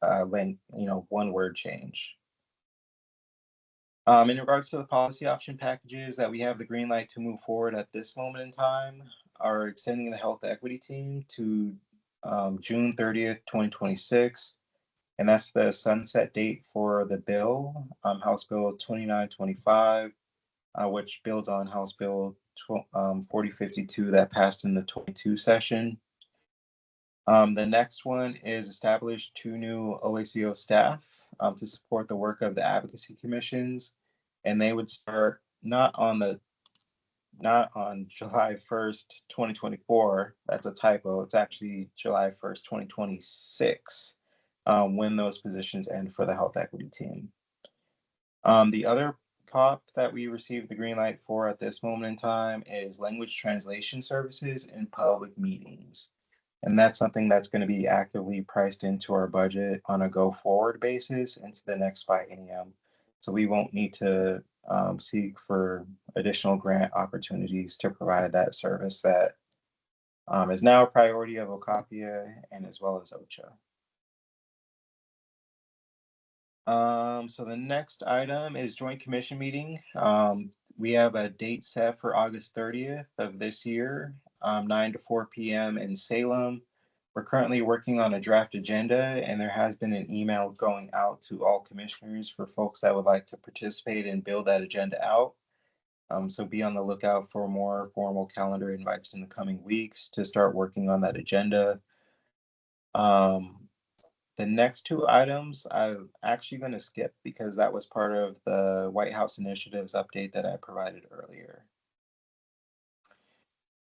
one word change. In regards to the policy option packages that we have the green light to move forward at this moment in time, are extending the health equity team to June 30th, 2026. And that's the sunset date for the bill, House Bill 2925, which builds on House Bill 4052 that passed in the 22 session. The next one is establish 2 new OACO staff to support the work of the advocacy commissions, and they would start not on July 1st, 2024. That's a typo. It's actually July 1st, 2026, when those positions end for the health equity team. The other POP that we received the green light for at this moment in time is language translation services in public meetings. And that's something that's going to be actively priced into our budget on a go forward basis into the next biennium. So we won't need to seek for additional grant opportunities to provide that service that is now a priority of OCAPIA and as well as OCHA. So the next item is joint commission meeting. We have a date set for August 30th of this year, 9 to 4 p.m. in Salem. We're currently working on a draft agenda, and there has been an email going out to all commissioners for folks that would like to participate and build that agenda out. So be on the lookout for more formal calendar invites in the coming weeks to start working on that agenda. The next two items I'm actually going to skip because that was part of the White House initiatives update that I provided earlier.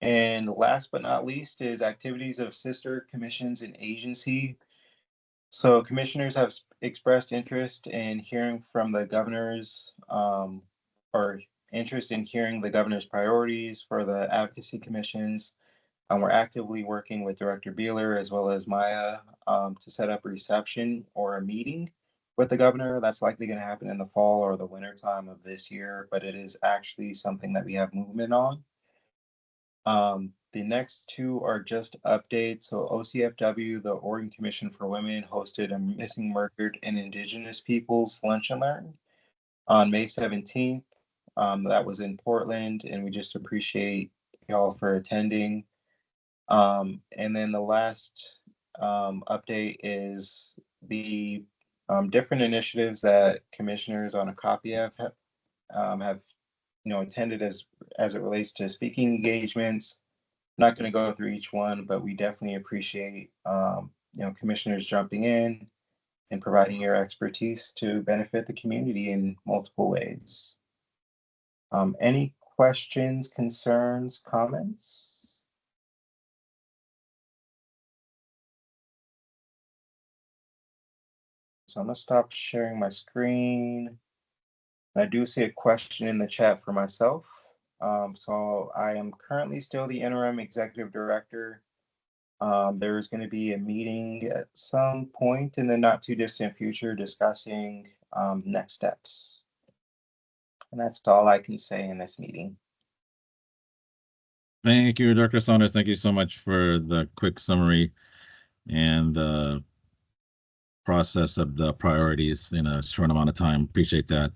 And last but not least is activities of sister commissions and agency. So commissioners have expressed interest in hearing from the governors or interest in hearing the governor's priorities for the advocacy commissions. We're actively working with Director Beeler as well as Maya to set up a reception or a meeting with the governor. That's likely going to happen in the fall or the winter time of this year, but it is actually something that we have movement on. The next two are just updates. So OCFW, the Oregon Commission for Women, hosted a Missing, Murdered, and Indigenous Peoples Lunch and Learn on May 17th. That was in Portland, and we just appreciate y'all for attending. And then the last update is the different initiatives that commissioners on OCAPIA have attended as it relates to speaking engagements. Not going to go through each one, but we definitely appreciate commissioners jumping in and providing your expertise to benefit the community in multiple ways. Any questions, concerns, comments? So I'm going to stop sharing my screen. I do see a question in the chat for myself. So I am currently still the interim executive director. There is going to be a meeting at some point in the not too distant future discussing next steps. And that's all I can say in this meeting. Thank you, Dr. Saunders. Thank you so much for the quick summary and the process of the priorities in a short amount of time. Appreciate that.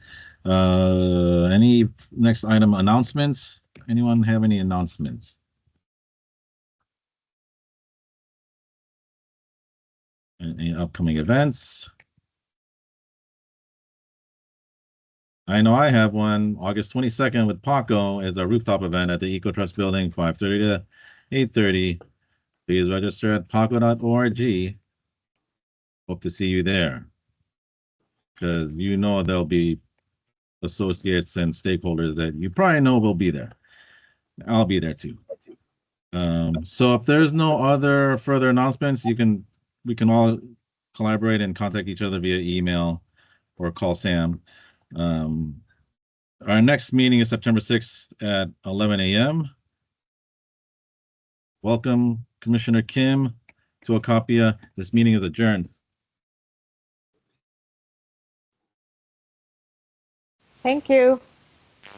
Any next item announcements? Anyone have any announcements? Any upcoming events? I know I have one. August 22nd with Paco is a rooftop event at the EcoTrust building, 5:30 to 8:30. Please register at paco.org. Hope to see you there, because there'll be associates and stakeholders that you probably know will be there. I'll be there too. So if there's no other further announcements, we can all collaborate and contact each other via email or call Sam. Our next meeting is September 6th at 11 a.m. Welcome, Commissioner Kim, to OCAPIA. This meeting is adjourned. Thank you.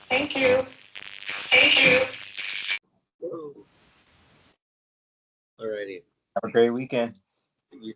Thank you. Thank you. Alrighty. Have a great weekend. You